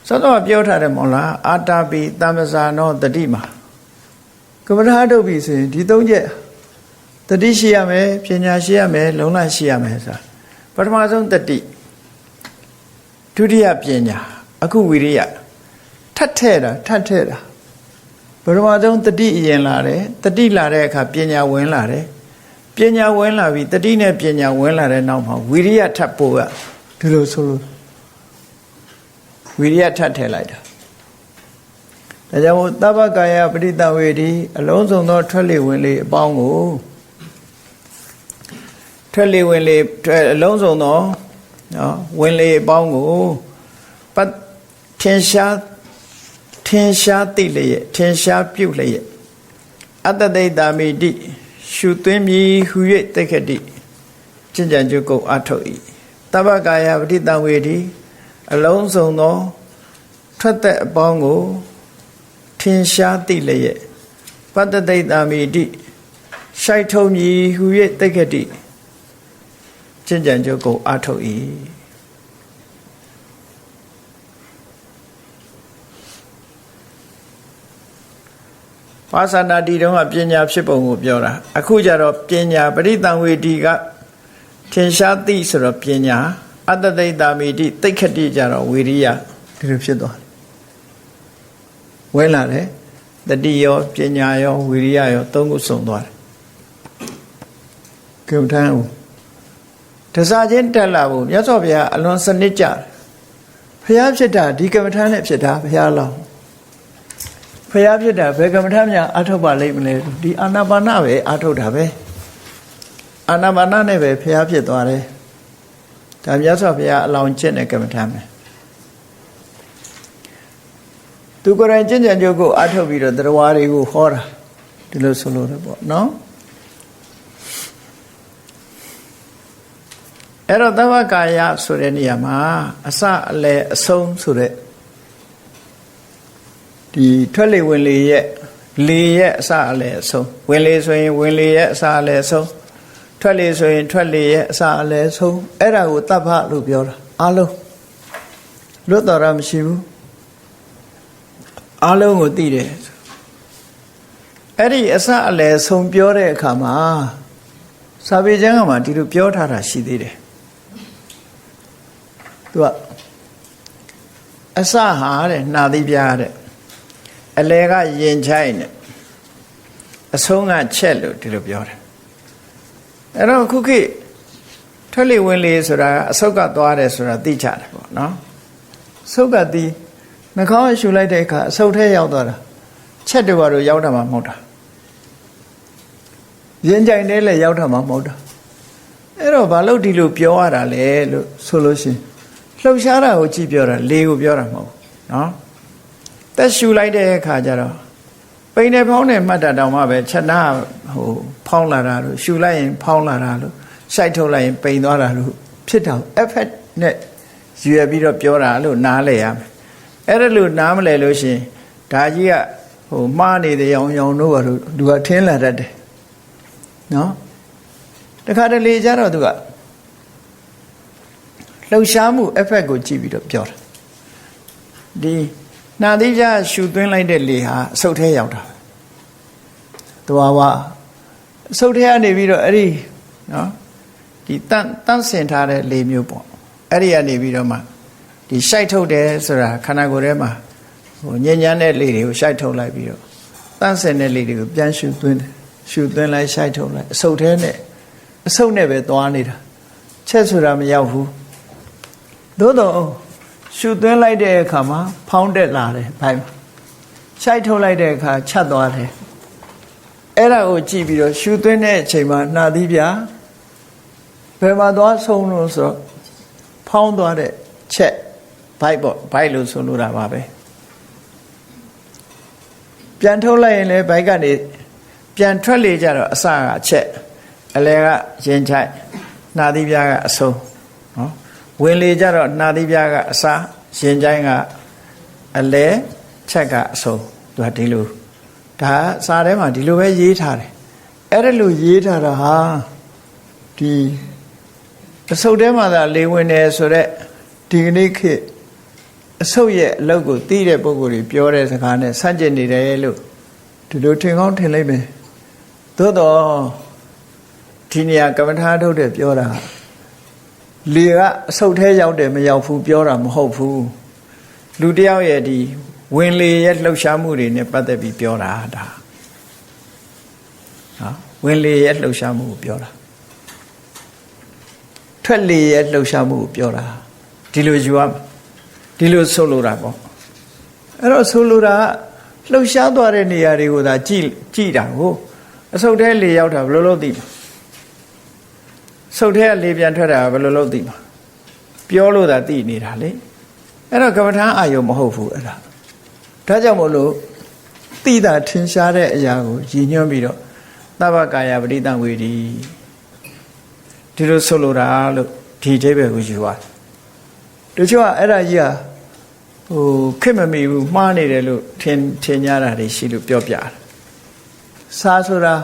စောတော့ပြောထားတယ်မဟုတ်လားအာတာပိတမ္ပဇာနောတတိမှာကမ္မထာထုတ်ပြီဆိုရင်ဒီ၃ချက်တတိရှိရမယ်ပညာရှိရမယ်လုံလရှိရမယ်ဆိုတာပထမဆုံးတတိဒုတိယပညာအခုဝီရိယထပ်ထဲ့တာပထမဆုံးတတိအရင်လာတယ်တတိလာတဲ့အခါပညာဝင်လာတယ်ပညာဝင်လာပြီတတိနဲ့ပညာဝင်လာတဲ့နောက်မှာဝီရိယထပ်ပို့ရဒီလိုဆိုလို့ဝီရိယထပ်ထည့်လိုက်တာဒါကြောင့်တပ္ပကာယပဋိသင်္ဝေဒီအလုံးစုံသောထွက်လေဝင်လေအပေါင်းကိုထွက်လေဝင်လေအလုံးစုံသောဝင်လေအပေါင်းကိုပတ်ထင်ရှားသိလျက်ထင်ရှားပြုလျက်အတ္တတိတ်တာမိတိရှုသွင်းမည်ဟူ၍တိတ်ခတိကျင့်ကြံကြုတ်ကုတ်အထုတ်၏တပ္ပကာယပဋိသင်္ဝေဒီအလုံးစုံသောထွက်တဲ့အပေါင်းကိုထင်ရှားသိလျက်ပတ္တတိတ်တာမိတိရှိုက်ထုံမည်ဟူ၍တိတ်ခတိကျင့်ကြံကြုတ်ကုတ်အထုတ်၏ပါဠနာတီတုံးကပညာဖြစ်ပုံကိုပြောတာအခုကျတော့ပညာပဋိသင်္ဝေဒီကထင်ရှားသိဆိုတော့ပညာအတ္တတိတ်တာမိတိတိတ်ခတိကြတော့ဝီရိယဒီလိုဖြစ်သွားတယ်ဝဲလာတယ်တတိရောပညာရောဝီရိယရောသုံးခုစုံသွားတယ်ကမ္မထံကိုတစားချင်းတက်လာဖို့မြတ်စွာဘုရားအလွန်စနစ်ကြတယ်ဘုရားဖြစ်တာဒီကမ္မထံနဲ့ဖြစ်တာဘုရားလောင်းဘုရားဖြစ်တာဘယ်ကမ္မထများအထုတ်ပါလိမ့်မလဲဒီအာနာပါနပဲအထုတ်တာပဲအာနာပါနနဲ့ပဲဘုရားဖြစ်သွားတယ်ဒါမြတ်စွာဘုရားအလောင်းကျင့်တဲ့ကမ္မထမယ် သူကိုယ်တိုင်ကျင့်ကြံကြိုးကိုအထုတ်ပြီးတော့တရားဝါတွေကိုဟောတာဒီလိုဆိုလို့ရပေါ့နော်အဲ့တော့သဗ္ဗကာယဆိုတဲ့နေရာမှာအစအလယ်အဆုံးဆိုတဲ့ဒီထွက်လေဝင်လေရဲ့လေရဲ့အစအလယ်အဆုံးဝင်လေဆိုရင်ဝင်လေရဲ့အစအလယ်အဆုံးထွက်လေဆိုရင်ထွက်လေရဲ့အစအလယ်အဆုံးအဲ့ဒါကိုသဗ္ဗလို့ပြောတာအလုံးလွတ်တော်တာမရှိဘူးအလုံးကိုသိတယ်အဲ့ဒီအစအလယ်ဆုံးပြောတဲ့အခါမှာစာပေကျမ်းကမှဒီလိုပြောထားတာရှိသေးတယ်သူကအစဟာတဲ့နှာသီးပြားတဲ့အလယ်ကရင်ချိုင်းနဲ့အဆုံးကချက်လို့ဒီလိုပြောတယ်အဲ့တော့ခုခေတ်ထွက်လေဝင်လေဆိုတာအဆုတ်ကသွားတယ်ဆိုတာသိကြတယ်ပေါ့နော်ဆုတ်ကတီးနှာခေါင်းရှူလိုက်တဲ့အခါအဆုတ်ထဲရောက်သွားတာချက်တွေဘာလို့ရောက်တာမှမဟုတ်တာရင်ကြိုင်ထဲလည်းရောက်တာမှမဟုတ်တာအဲ့တော့ဘာလို့ဒီလိုပြောရတာလဲလို့ဆိုလို့ရှိရင်လှုပ်ရှားတာကိုကြည့်ပြောတာလေကိုပြောတာမဟုတ်ဘူးနော်တက်ရှူလိုက်တဲ့အခါကျတော့ပိန်နဲ့ဖောင်းနဲ့မှတ်တာတောင်မှပဲချက်နာဖောင်းလာတာလို့ရှူလိုက်ရင်ဖောင်းလာတာလို့ရှိုက်ထုတ်လိုက်ရင်ပိန်သွားတာလို့ဖြစ်တာ effect နဲ့ရွယ်ပြီးတော့ပြောတာလို့နားလဲရမယ်အဲ့ဒါလို့နားမလဲလို့ရှိရင်ဒါကြီးကမှားနေတဲ့ရောင်ရောင်တို့ကသူကထင်းလာတတ်တယ်နော်တခါတလေကျတော့သူကလှုပ်ရှားမှု effect ကိုကြည့်ပြီးတော့ပြောတာဒီနှာသီးပြားရှူသွင်းလိုက်တဲ့လေဟာအဆုတ်ထဲရောက်တာတဝါဝအဆုတ်ထဲကနေပြီးတော့အဲ့ဒီနော်ဒီတန့်စင်ထားတဲ့လေမျိုးပေါ့အဲ့ဒီကနေပြီးတော့မှဒီရှိုက်ထုတ်တယ်ဆိုတာခန္ဓာကိုယ်ထဲမှာညဉ့်ညမ်းတဲ့လေတွေကိုရှိုက်ထုတ်လိုက်ပြီးတော့တန့်စင်တဲ့လေတွေကိုပြန်ရှူသွင်းတယ်ရှူသွင်းလိုက်ရှိုက်ထုတ်လိုက်အဆုတ်ထဲနဲ့အဆုတ်နဲ့ပဲသွားနေတာချက်ဆိုတာမရောက်ဘူးသို့တော့ရှူသွင်းလိုက်တဲ့အခါမှာဖောင်းတက်လာတယ်ဘိုင်းရှိုက်ထုတ်လိုက်တဲ့အခါချက်သွားတယ်အဲ့ဒါကိုကြည့်ပြီးတော့ရှူသွင်းတဲ့အချိန်မှာနှာသီးပြားဘယ်မှာသွားဆုံးလို့ဆိုတော့ဖောင်းသွားတဲ့ချက်ဘိုက်ပေါ့ဘိုက်လို့ဆိုလိုတာပါပဲပြန်ထုတ်လိုက်ရင်လည်းဘိုက်ကနေပြန်ထွက်လေကြတော့အစကအချက်အလယ်ကရင်ချိုက်နှာသီးပြားကအဆုံးနော်ဝင်လေကြတော့နှာသီးပြားကအစရင်ချိုင်းကအလယ်ချက်ကအဆုံးသူကဒီလိုဒါစာထဲမှာဒီလိုပဲရေးထားတယ်အဲ့ဒါလိုရေးထားတာဟာဒီအဆုတ်ထဲမှာသာလေဝင်တယ်ဆိုတော့ဒီကနေ့ခေတ်အဆုတ်ရဲ့အလုပ်ကိုသိတဲ့ပုဂ္ဂိုလ်တွေပြောတဲ့စကားနဲ့ဆန့်ကျင်နေတယ်လို့ဒီလိုထင်ကောင်းထင်လိုက်မယ်သို့တော့ဒီနေရာကမ္မထာထုတ်တယ်ပြောတာလေကအဆုတ်ထဲရောက်တယ်မရောက်ဘူးပြောတာမဟုတ်ဘူးလူတယောက်ရဲ့ဒီဝင်လေရဲ့လှုပ်ရှားမှုတွေနဲ့ပတ်သက်ပြီးပြောတာဒါနော်ဝင်လေရဲ့လှုပ်ရှားမှုကိုပြောတာထွက်လေရဲ့လှုပ်ရှားမှုကိုပြောတာဒီလိုယူရဒီလိုဆိုလိုတာပေါ့အဲ့တော့ဆိုလိုတာလှုပ်ရှားသွားတဲ့နေရာတွေကိုသာကြည့်တာကိုအဆုတ်ထဲလေရောက်တာဘယ်လိုလုပ်သိမှာဆုတ်ထဲကလေပြန်ထွက်တာဘယ်လိုလုပ်သိမှာပြောလို့သာသိနေတာလေအဲ့တော့ကမ္မထာအာယုံမဟုတ်ဘူးအဲ့ဒါဒါကြောင့်မို့လို့သိတာထင်ရှားတဲ့အရာကိုရည်ညွှန်းပြီးတော့သဗ္ဗကာယပဋိသင်္ဝေဒီဒီလိုဆိုလိုတာလို့ဒီအဓိပ္ပာယ်ကိုယူရတယ်တချို့ကအဲ့ဒါကြီးဟာခက်မမီဘူးမှားနေတယ်လို့ထင်ကြတာတွေရှိလို့ပြောပြတယ်စာဆိုတာ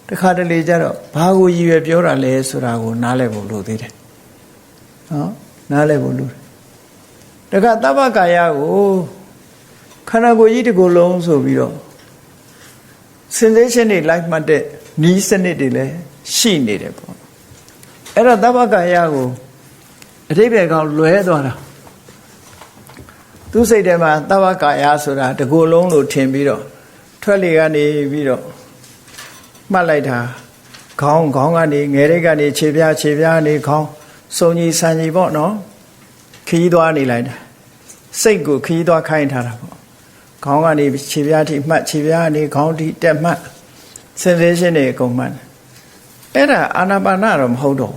တခါတလေကျတော့ဘာကိုရည်ရွယ်ပြောတာလဲဆိုတာကိုနားလည်ဖို့လိုသေးတယ်နော်နားလည်ဖို့လိုတယ်တခါသဗ္ဗကာယကိုခန္ဓာကိုယ်ကြီးတစ်ခုလုံးဆိုပြီးတော့ sensation တွေလိုက်မှတ်တဲ့နီးစနစ်တွေလည်းရှိနေတယ်ပေါ့အဲ့တော့သဗ္ဗကာယကိုအဓိပ္ပာယ်ကောင်းလွဲသွားတာသူစိတ်ထဲမှာသဗ္ဗကာယဆိုတာတစ်ခုလုံးလို့ထင်ပြီးတော့ထွက်လေကနေပြီးတော့မှတ်လိုက်တာခေါင်းကနေငယ်ရိတ်ကနေခြေပြားကနေခေါင်းစုံကြီးဆန်ကြီးပေါ့နော်ခီးသွားနေလိုက်တာစိတ်ကိုခီးသွားခိုင်းထားတာပေါ့ခေါင်းကနေခြေပြားထိမှတ်ခြေပြားကနေခေါင်းထိတက်မှတ် sensation တွေအကုန်မှတ်အဲ့ဒါအာနာပါနတော့မဟုတ်တော့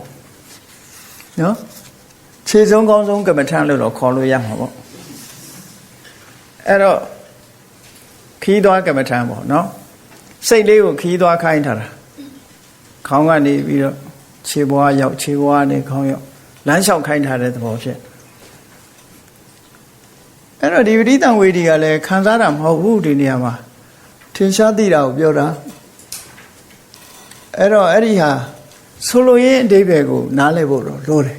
နော်ခြေဆုံးခေါင်းဆုံးကမ္မထမ်းလို့တော့ခေါ်လို့ရမှာပေါ့အဲ့တော့ ခီးသွားကမ္မထံပေါ့နော်စိတ်လေးကိုခီးသွားခိုင်းထားတာခေါင်းကနေပြီးတော့ခြေဘွားရောက်ခြေဘွားနဲ့ခေါင်းရောက်လမ်းလျှောက်ခိုင်းထားတဲ့သဘောဖြစ်အဲ့တော့ဒီပဋိသင်္ဝေဒီကလည်းခံစားတာမဟုတ်ဘူးဒီနေရာမှာထင်ရှားသိတာကိုပြောတာအဲ့တော့အဲ့ဒီဟာဆိုလိုရင်းအဓိပ္ပာယ်ကိုနားလည်ဖို့တော့လိုတယ်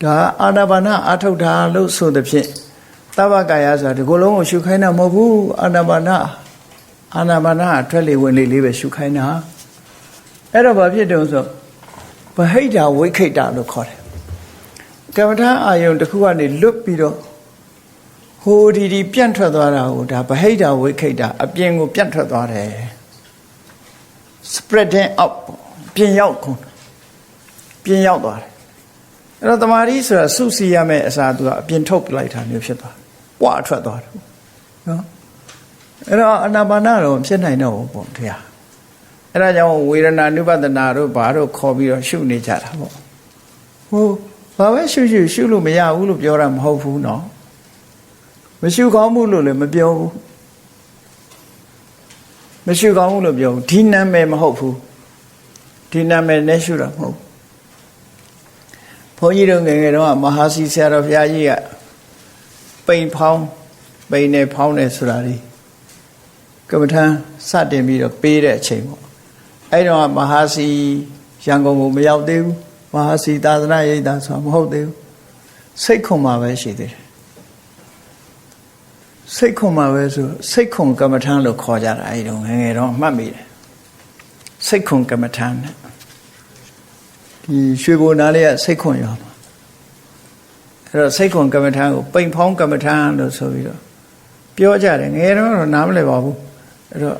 ဒါအာနာပါနအထုတ်တာလို့ဆိုသဖြင့်သဗ္ဗကာယဆိုတာဒီကိုယ်လုံးကိုရှုခိုင်းတာမဟုတ်ဘူးအာနာပါနအထွက်လေဝင်လေလေးပဲရှုခိုင်းတာအဲ့တော့ဘာဖြစ်တုံးဆိုဗဟိတဝိခိတလို့ခေါ်တယ်ကမ္မထာအာယုံတစ်ခုကနေလွတ်ပြီးတော့ဟိုဒီပြန့်ထွက်သွားတာကိုဒါဗဟိတဝိခိတအပြင်ကိုပြန့်ထွက်သွားတယ် spreading out ပြင်ရောက်ကုန်ပြင်ရောက်သွားတယ်အဲ့တော့တမာရီဆိုတာစုစည်းရမယ့်အစားသူကအပြင်ထုတ်ပလိုက်တာမျိုးဖြစ်သွားပွားထွက်သွားတယ်နော်အဲ့တော့အာနာပါနတော့ဖြစ်နိုင်တော့ဘူးပေါ့တရားအဲ့ဒါကြောင့်ဝေဒနာနုပဒနာတို့ဘာတို့ခေါ်ပြီးတော့ရှုနေကြတာပေါ့ဟိုဘာပဲရှုလို့မရဘူးလို့ပြောတာမဟုတ်ဘူးနော်မရှုကောင်းဘူးလို့လည်းမပြောဘူးမရှုကောင်းဘူးလို့ပြောဘူးဒီနာမည်မဟုတ်ဘူးဒီနာမည်နဲ့ရှုတာမဟုတ်ဘုန်းကြီးတို့ငယ်ငယ်တော့မဟာစီဆရာတော်ဘုရားကြီးကပိန်ဖောင်းပိန်နဲ့ဖောင်းတယ်ဆိုတာဒီကမ္မထံစတင်ပြီးတော့ပေးတဲ့အချိန်ပေါ့အဲ့တော့မဟာစီရန်ကုန်ကိုမရောက်သေးဘူးမဟာစီသာသနာ့ရိပ်သာဆိုတာမဟုတ်သေးဘူးစိတ်ခွန်မှာပဲရှိသေးတယ်စိတ်ခွန်မှာပဲဆိုစိတ်ခွန်ကမ္မထံလို့ခေါ်ကြတာအဲ့တော့ငယ်ငယ်တော့မှတ်မိတယ်စိတ်ခွန်ကမ္မထံနဲ့ဒီရွှေဘိုနားလေးကစိတ်ခွန်ရွာမှာအဲ့တော့စိတ်ခွန်ကမ္မထံကိုပိန်ဖောင်းကမ္မထံလို့ဆိုပြီးတော့ပြောကြတယ်ငယ်တော့နားမလည်ပါဘူးအဲ့တော့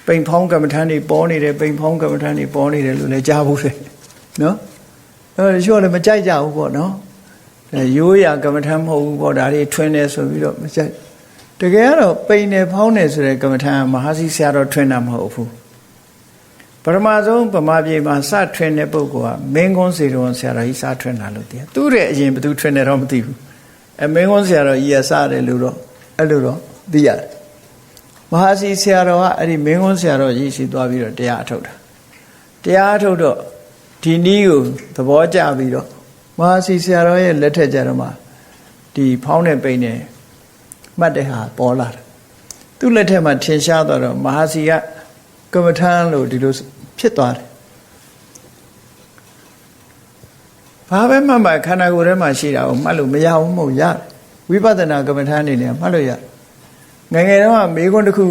ပိန်ဖောင်းကမ္မထံတွေပေါ်နေတယ်ပိန်ဖောင်းကမ္မထံတွေပေါ်နေတယ်လို့လည်းကြားဘူးတယ်နော်အဲ့တော့ရွှေလည်းမကြိုက်ကြဘူးပေါ့နော်ရိုးရာကမ္မထံမဟုတ်ဘူးပေါ့ဒါတွေထွင်းနေဆိုပြီးတော့မကြိုက်တကယ်ကတော့ပိန်နေဖောင်းနေဆိုတဲ့ကမ္မထံမဟာစီဆရာတော်ထွင်းတာမဟုတ်ဘူးပထမဆုံးဗမာပြည်မှာစထွင်းတဲ့ပုဂ္ဂိုလ်ကမင်းကွန်းစီတော်ဆရာတော်ကြီးစထွင်းတာလို့သိတယ်သူ့ရဲ့အရင်ဘယ်သူထွင်းတယ်တော့မသိဘူးမင်းကွန်းဆရာတော်ကြီးရစတယ်လို့တော့အဲ့လိုတော့သိရတယ်မဟာစီဆရာတော်ကအဲ့ဒီမင်းကွန်းဆရာတော်ကြီးရှိသွားပြီးတော့တရားအထုတ်တာတရားအထုတ်တော့ဒီနည်းကိုသဘောကျပြီးတော့မဟာစီဆရာတော်ရဲ့လက်ထက်ကျတော့မှဒီဖောင်းတဲ့ပိန်နဲ့မှတ်တဲ့ဟာပေါ်လာတယ်သူ့လက်ထက်မှာထင်ရှားသွားတော့မဟာစီကကမ္မထံလို့ဒီလိုဖြစ်သွားတယ်ဘာပဲမှတ်မှခန္ဓာကိုယ်ထဲမှာရှိတာကိုမှတ်လို့မရဘူးမဟုတ်ရတယ်ဝိပဿနာကမ္မထံအနေနဲ့မှတ်လို့ရငယ်ငယ်တော့မေခွန်းတစ်ခု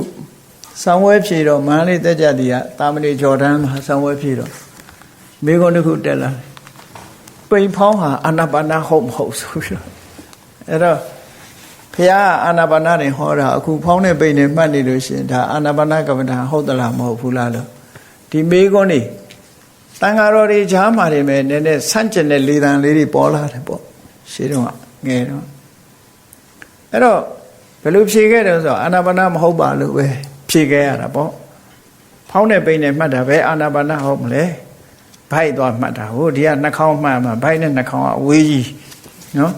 ဆောင်းဝဲဖြေတော့မန္တလေးတက်ကြသည်ကတာမဏေဂျော်ဒန်မှာဆောင်းဝဲဖြေတော့မေခွန်းတစ်ခုတက်လာပိန်ဖောင်းဟာအာနာပါနဟုတ်မဟုတ်ဆိုပြီးတော့အဲ့တော့ဘုရားအာနာပါနတွေဟောတာအခုဖောင်းတဲ့ပိန်တွေမှတ်နေလို့ရှိရင်ဒါအာနာပါနကမ္မဋ္ဌာန်းဟုတ်သလားမဟုတ်ဘူးလားလို့ဒီမေခွန်းနေတန်ဃာတော်တွေဈာမှာနေမယ်နည်းနည်းဆန့်ကျင်တဲ့လေသံလေးတွေပေါ်လာတယ်ပေါ့ရှင်းတော့ငယ်တော့အဲ့တော့ဘယ်လိုဖြေခဲ့တယ်ဆိုတော့အာနာပါနမဟုတ်ပါလို့ပဲဖြေခဲ့ရတာပေါ့ဖောင်းတဲ့ပိန်တွေမှတ်တာပဲအာနာပါနဟုတ်မလဲဘိုက်သွားမှတ်တာဟိုဒီကနှာခေါင်းမှတ်မှာဘိုက်နဲ့နှာခေါင်းကအဝေးကြီးနော်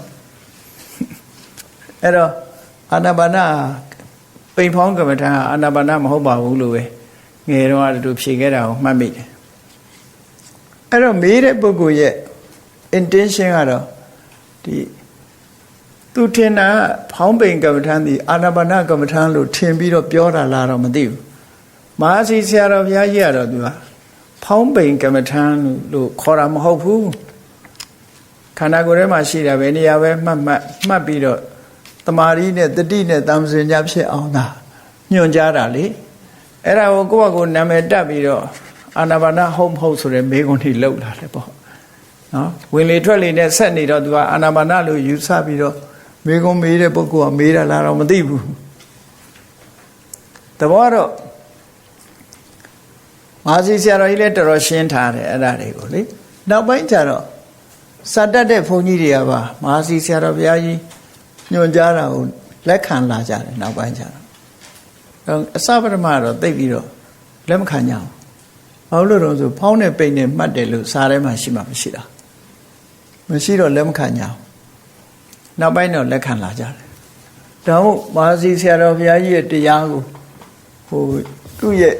အဲ့တော့အာနာပါနပိန်ဖောင်းကမ္မဋ္ဌာန်းအာနာပါနမဟုတ်ပါဘူးလို့ပဲငယ်တော့အတူဖြေခဲ့တာကိုမှတ်မိတယ်အဲ့တော့မေးတဲ့ပုဂ္ဂိုလ်ရဲ့ intention ကတော့ဒီသူထင်တာဖောင်းပိန်ကမ္မဋ္ဌာန်းဒီအာနာပါနကမ္မဋ္ဌာန်းလို့ထင်ပြီးတော့ပြောတာလားတော့မသိဘူးမဟာစီဆရာတော်ဘုရားကြီးကတော့သူကဖောင်းပိန်ကမ္မဋ္ဌာန်းလို့ခေါ်တာမဟုတ်ဘူးခန္ဓာကိုယ်ထဲမှာရှိတာပဲနေရာပဲမှတ်ပြီးတော့တမာရီနဲ့တတိနဲ့တမ္ပစင်ညာဖြစ်အောင်သာညွှန်ကြားတာလေအဲ့ဒါကိုကိုယ့်ဘက်ကိုနာမည်တက်ပြီးတော့အာနာပါနဟုတ်မဟုတ်ဆိုတဲ့မေးခွန်းတွေလောက်လာတယ်ပေါ့နော်ဝင်လေထွက်လေနဲ့ဆက်နေတော့သူကအာနာပါနလို့ယူဆပြီးတော့မေးခွန်းမေးတဲ့ပုဂ္ဂိုလ်ကမေးတာလားတော့မသိဘူးတဘောတော့မဟာစီဆရာတော်ကြီးလည်းတော်တော်ရှင်းထားတယ်အဲ့ဒါတွေကိုလေနောက်ပိုင်းကျတော့စတတ်တဲ့ဘုန်းကြီးတွေကပါမဟာစီဆရာတော်ဘုရားကြီးညွှန်ကြားတာကိုလက်ခံလာကြတယ်နောက်ပိုင်းကျတော့အစပထမတော့သိပြီးတော့လက်မခံကြဘူးဘာလို့လဲဆိုဖောင်းတဲ့ပိန်နဲ့မှတ်တယ်လို့စားထဲမှာရှိမှမရှိတာမရှိတော့လက်မခံကြဘူးနောက်ပိုင်းတော့လက်ခံလာကြတယ် ဒါမို့မဟာစီဆရာတော်ဘုရားကြီးရဲ့တရားကိုသူ့ရဲ့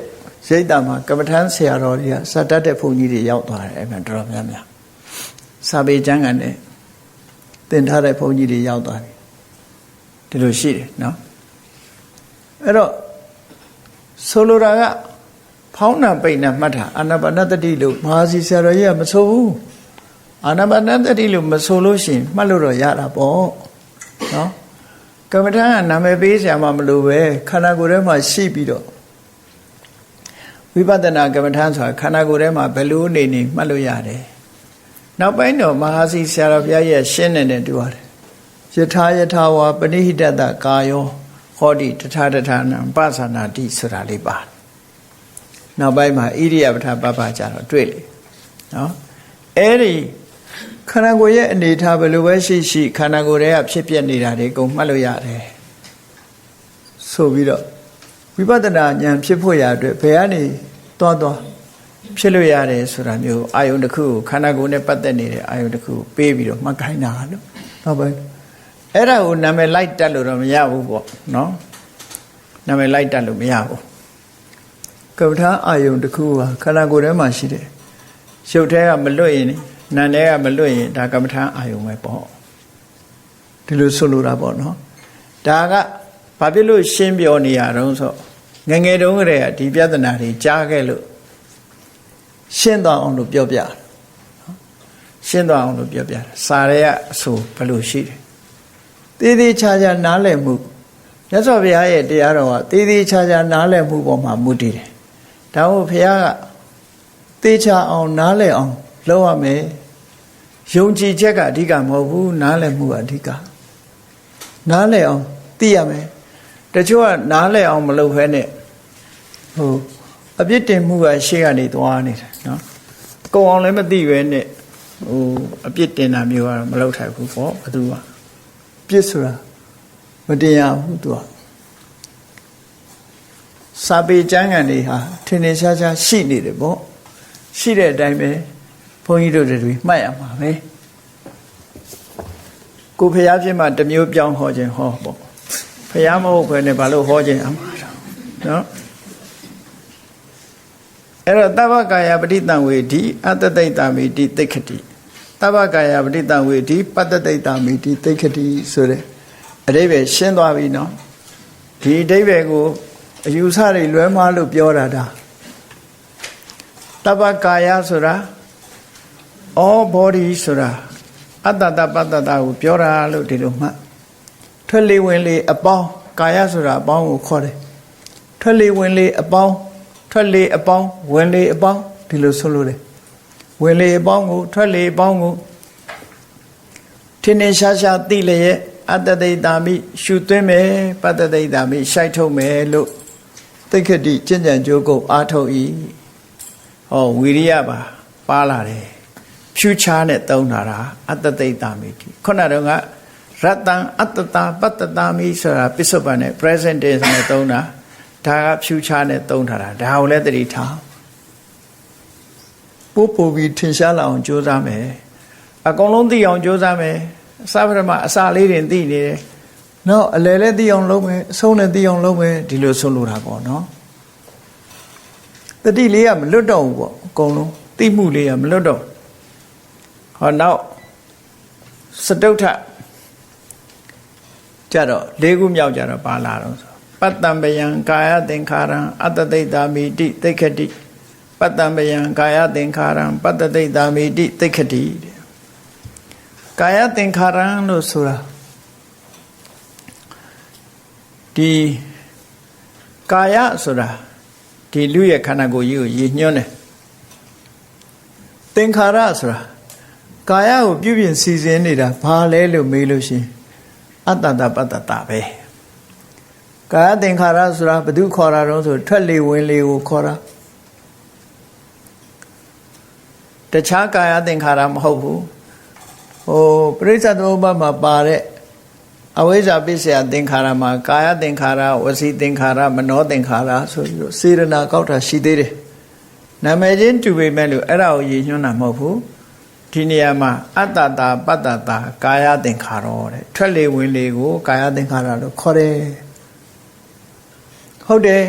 ရိတ်တာမှာကမ္မထမ်းဆရာတော်တွေကစတတ်တဲ့ဘုန်းကြီးတွေရောက်သွားတယ်အဲ့မှာတော်တော်များများစာပေကျမ်းဂန်နဲ့သင်ထားတဲ့ဘုန်းကြီးတွေရောက်သွားတယ်ဒီလိုရှိတယ်နော်အဲ့တော့ဆိုလိုတာကဖောင်းနာပိတ်နာမှတ်တာအာနာပါနတတိလို့မဟာစီဆရာတော်ကြီးကမဆိုဘူးအာနာပါနတတိလို့မဆိုလို့ရှိရင်မှတ်လို့တော့ရတာပေါ့နော်ကမ္မထမ်းကနာမည်ပေးဆရာမမလို့ပဲခန္ဓာကိုယ်ထဲမှာရှိပြီးတော့ဝိပဿနာကမ္မထမ်းဆိုတာခန္ဓာကိုယ်ထဲမှာဘယ်လိုနေမှတ်လို့ရတယ်နောက်ပိုင်းတော့မဟာစီဆရာတော်ဘုရားရဲ့ရှင်းနေတယ်တူရတယ်ယထာယထာဝါပဏိဟိတတကာယောဟောတိတထာတထာနံပသနာတိဆိုတာလေးပါနောက်ပိုင်းမှာဣရိယပဋ္ဌပပကြတော့တွေ့လေနော်အဲ့ဒီခန္ဓာကိုယ်ရဲ့အနေထားဘယ်လိုပဲရှိရှိခန္ဓာကိုယ်ရဲ့ဖြစ်ပြနေတာတွေကုန်မှတ်လို့ရတယ်ဆိုပြီးတော့ဝိပဿနာဉာဏ်ဖြစ်ဖို့ရအတွက်ဘယ်ကနေသွားဖြစ်လို့ရတယ်ဆိုတာမျိုးအာယုန်တစ်ခုခန္ဓာကိုယ်နဲ့ပတ်သက်နေတဲ့အာယုန်တစ်ခုပေးပြီးတော့မှတ်ခိုင်းတာလို့နောက်ပိုင်းအဲ့ဒါကိုနာမည်လိုက်တက်လို့တော့မရဘူးပေါ့နော်နာမည်လိုက်တက်လို့မရဘူးကမ္မထာအာယုန်တစ်ခုဟာခန္ဓာကိုယ်ထဲမှာရှိတယ်ရုပ်ထဲကမလွတ်ရင်နာနဲ့ကမလွတ်ရင်ဒါကမ္မထာအာယုန်ပဲပေါ့ဒီလိုဆိုလိုတာပေါ့နော်ဒါကဘာဖြစ်လို့ရှင်းပြောနေရတော့ဆိုငငယ်တုန်းကတည်းကဒီပြဿနာတွေကြားခဲ့လို့ရှင်းသွားအောင်လို့ပြောပြတယ်ရှင်းသွားအောင်လို့ပြောပြတယ်စာရဲကအဆိုဘယ်လိုရှိတယ်သေးသေးချာချာနားလည်မှုမြတ်စွာဘုရားရဲ့တရားတော်ကသေးသေးချာချာနားလည်မှုပေါ်မှာမူတည်တယ်ဒါမို့ဘုရားကသေချာအောင်နားလည်အောင်လုပ်ရမယ်ယုံကြည်ချက်ကအဓိကမဟုတ်ဘူးနားလည်မှုကအဓိကနားလည်အောင်သိရမယ်တချို့ကနားလည်အောင်မလုပ်ဘဲနဲ့အပြစ်တင်မှုကရှေ့ကနေသွားနေတယ်နော်ကုံအောင်လည်းမသိပဲနဲ့အပြစ်တင်တာမျိုးကတော့မလုပ်ထိုက်ဘူးပေါ့ဘသူကပြစ်ဆိုတာမတင်ရဘူးသူကစာပေကျမ်းဂန်တွေဟာထင်ထင်ရှားရှားရှိနေတယ်ပေါ့ရှိတဲ့အတိုင်းပဲဘုန်းကြီးတို့တွေမှတ်ရမှာပဲကိုဖျားဖြစ်မှတစ်မျိုးပြောင်းဟောခြင်းဟောပေါ့ဖျားမဟုတ်ဘဲနဲ့ဘာလို့ဟောခြင်းအမှားတော့နော်အဲ့တော့တဗ္ဗကာယပဋိတံဝေဒီအတ္တတိတမိတိသိက္ခတိတဗ္ဗကာယပဋိတံဝေဒီပတ္တတိတမိတိသိက္ခတိဆိုတဲ့အဓိပ္ပာယ်ရှင်းသွားပြီနော်ဒီအဓိပ္ပာယ်ကိုအယူဆတွေလွဲမှားလို့ပြောတာဒါတဗ္ဗကာယဆိုတာ all body ဆိုတာအတ္တတပတ္တတာကိုပြောတာလို့ဒီလိုမှတ်ထွက်လေဝင်လေအပေါင်းကာယဆိုတာအပေါင်းကိုခေါ်တယ်ထွက်လေဝင်လေအပေါင်းထွက်လေအပေါင်းဝင်လေအပေါင်းဒီလိုဆိုလို့တယ်ဝင်လေအပေါင်းကိုထွက်လေအပေါင်းကိုထင်းထင်းရှားရှားသိလျက်အတ္တတိတာမိရှုသွင်းမယ်ပတ္တတိတာမိရှိုက်ထုတ်မယ်လို့သိက္ခတိကျင့်ကြံကြိုးကုပ်အားထုတ်၏ဟောဝီရိယပါလာတယ်ဖြူချားနဲ့သုံးတာအတ္တတိတာမိခုနတော့ကရတ္တံအတ္တတာပတ္တတာမိဆိုတာပစ္စုပန်နဲ့ present tense နဲ့သုံးတာဒါကဖြူချားနဲ့သုံးထားတာဒါကိုလည်းသတိထားပို့ပြီးထင်ရှားလာအောင်ကြိုးစားမယ်အကုန်လုံးသိအောင်ကြိုးစားမယ်အစပထမအစလေးတွေသိနေတယ်နောက်အလယ်လည်းသိအောင်လုပ်မယ်အဆုံးလည်းသိအောင်လုပ်မယ်ဒီလိုဆိုလိုတာပေါ့နော်တတိလေးကမလွတ်တော့ဘူးပေါ့အကုန်လုံးသိမှုလေးကမလွတ်တော့ဟောနောက်စတုထကြတော့၄ခုမြောက်ကြတော့ပါလာတော့ပတ္တံပယံကာယသင်္ခါရံအတ္တတိတာမိတိသိက္ခတိပတ္တံပယံကာယသင်္ခါရံပတ္တတိတာမိတိသိက္ခတိကာယသင်္ခါရံလို့ဆိုတာဒီကာယဆိုတာဒီလူရဲ့ခန္ဓာကိုယ်ကြီးကိုရည်ညွှန်းတယ်သင်္ခါရဆိုတာကာယကိုပြုပြင်စီစဉ်နေတာဘာလဲလို့မေးလို့ရှိရင်အတ္တတပတ္တတာပဲကာယသင်္ခါရဆိုတာဘယ်သူခေါ်တာတော့ဆိုထွက်လေဝင်လေကိုခေါ်တာတခြားကာယသင်္ခါရမဟုတ်ဘူးပရိစ္ဆသမုပ္ပါဒ်မှာပါတဲ့အဝိဇ္ဇာပိစ္ဆယသင်္ခါရမှာကာယသင်္ခါရဝစီသင်္ခါရမနောသင်္ခါရဆိုပြီးတော့စေရနာကောက်တာရှိသေးတယ်နာမည်ချင်းတူပေမဲ့လို့အဲ့ဒါကိုရည်ညွှန်းတာမဟုတ်ဘူး ဒီနေရာမှာအတ္တတာပတ္တတာကာယသင်္ခါရတဲ့ထွက်လေဝင်လေကိုကာယသင်္ခါရလို့ခေါ်တယ်ဟုတ်တယ်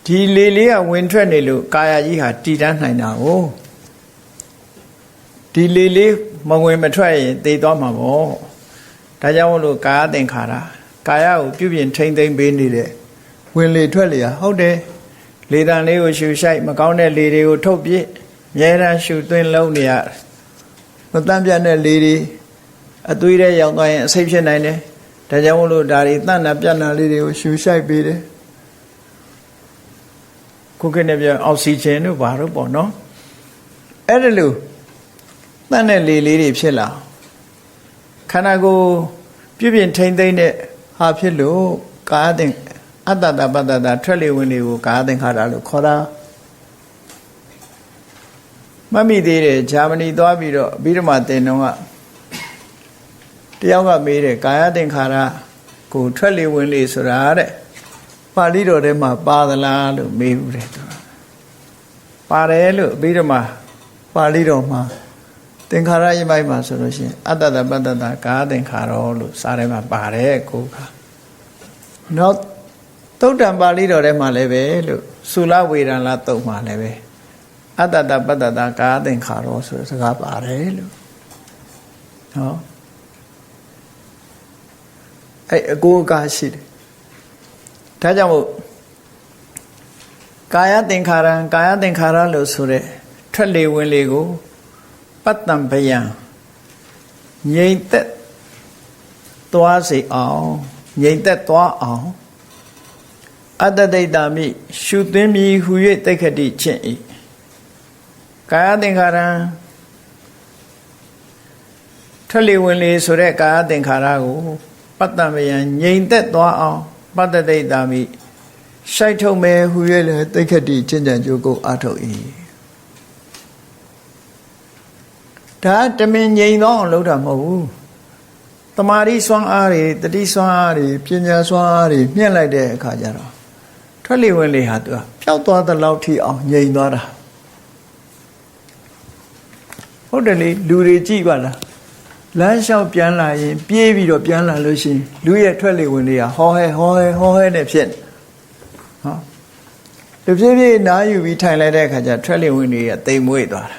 ဒီလေလေးကဝင်ထွက်နေလို့ကာယကြီးဟာတည်တတ်နိုင်တာကိုဒီလေလေးမဝင်မထွက်ရင်သေသွားမှာပေါ့ဒါကြောင့်မလို့ကာယသင်္ခါရကာယကိုပြုပြင်ထိမ့်သိမ့်ပေးနေတဲ့ဝင်လေထွက်လေဟာဟုတ်တယ်လေတံလေးကိုရှူဆိုင်မကောင်းတဲ့လေတွေကိုထုတ်ပြစ်မြဲတမ်းရှူသွင်းလုံးနေရမတန့်ပြတ်တဲ့လေတွေအသွေးထဲရောက်သွားရင်အဆိပ်ဖြစ်နိုင်တယ်ဒါကြောင့်မလို့ဒါတွေတန့်တာပြတ်တာလေးတွေကိုရှူဆိုင်ပေးတယ်ခုခေတ်နဲ့ပြောအောက်ဆီဂျင်တို့ဘာလို့ပေါ့နော်အဲ့ဒါလို့တန့်တဲ့လေလေးတွေဖြစ်လာခန္ဓာကိုယ်ပြုပြင်ထိမ့်သိမ့်တဲ့ဟာဖြစ်လို့ကာယသင်္အတ္တတပတ္တတာထွက်လေဝင်လေကိုကာယသင်္ခါရလို့ခေါ်တာမမိသေးတယ်ဂျာမနီသွားပြီးတော့အဘိဓမ္မာသင်တော့ကတယောက်ကမေးတယ်ကာယသင်္ခါရကိုထွက်လေဝင်လေဆိုတာတဲ့ပါဠိတော်ထဲမှာပါသလားလို့မေးဘူးတယ်သူပါတယ်လို့အဘိဓမ္မာပါဠိတော်မှာသင်္ခါရယမိုက်မှာဆိုလို့ရှိရင်အတ္တတပတ္တတာကာယသင်္ခါရလို့စာထဲမှာပါတယ်ကိုခါနောက်သုတ္တံပါဠိတော်ထဲမှာလည်းပဲလို့သုလဝေဒနာတုတ်မှာလည်းပဲအတ္တတပတ္တတာကာယသင်္ခါရဆိုတဲ့စကားပါတယ်လို့နော်အဲ့အကိုအကားရှိတယ်ဒါကြောင့်မို့ကာယသင်္ခါရံကာယသင်္ခါရလို့ဆိုတဲ့ထွက်လေဝင်လေကိုပတ္တံဘယံငြိမ်သက်သွားစေအောင်ငြိမ်သက်သွားအောင်အတ္တဒိဋ္ဌာမိရှုသွင်းပြီးဟူ၍တိက္ခတိခြင်း၏ကာယသင်္ခါရံထွက်လေဝင်လေဆိုတဲ့ကာယသင်္ခါရကိုပတ္တံဘယံငြိမ်သက်သွားအောင်ပတ္တဒိဋ္ဌာမိရှိုက်ထုတ်မယ်ဟူ၍လည်းတိက္ခတိခြင်းကြံကြိုးကိုအထုတ်၏ဒါတမင်ငြိမ်သောအောင်လုပ်တာမဟုတ်ဘူးတမာရီစွမ်းအားတွေတတိစွမ်းအားတွေပညာစွမ်းအားတွေမြင့်လိုက်တဲ့အခါကျတော့ထွက်လေဝင်လေဟာသူကပျောက်သွားတဲ့လောက်ထိအောင်ငြိမ်သွားတာဟုတ်တယ်လေလူတွေကြည့်ပါလားလမ်းလျှောက်ပြန်လာရင်ပြေးပြီးတော့ပြန်လာလို့ရှိရင်လူရဲ့ထွက်လေဝင်လေဟာဟောဟဲနဲ့ဖြစ်ဟောတဖြည်းဖြည်းနားယူပြီးထိုင်လိုက်တဲ့အခါကျထွက်လေဝင်လေကတိမ်မွေ့သွားတာ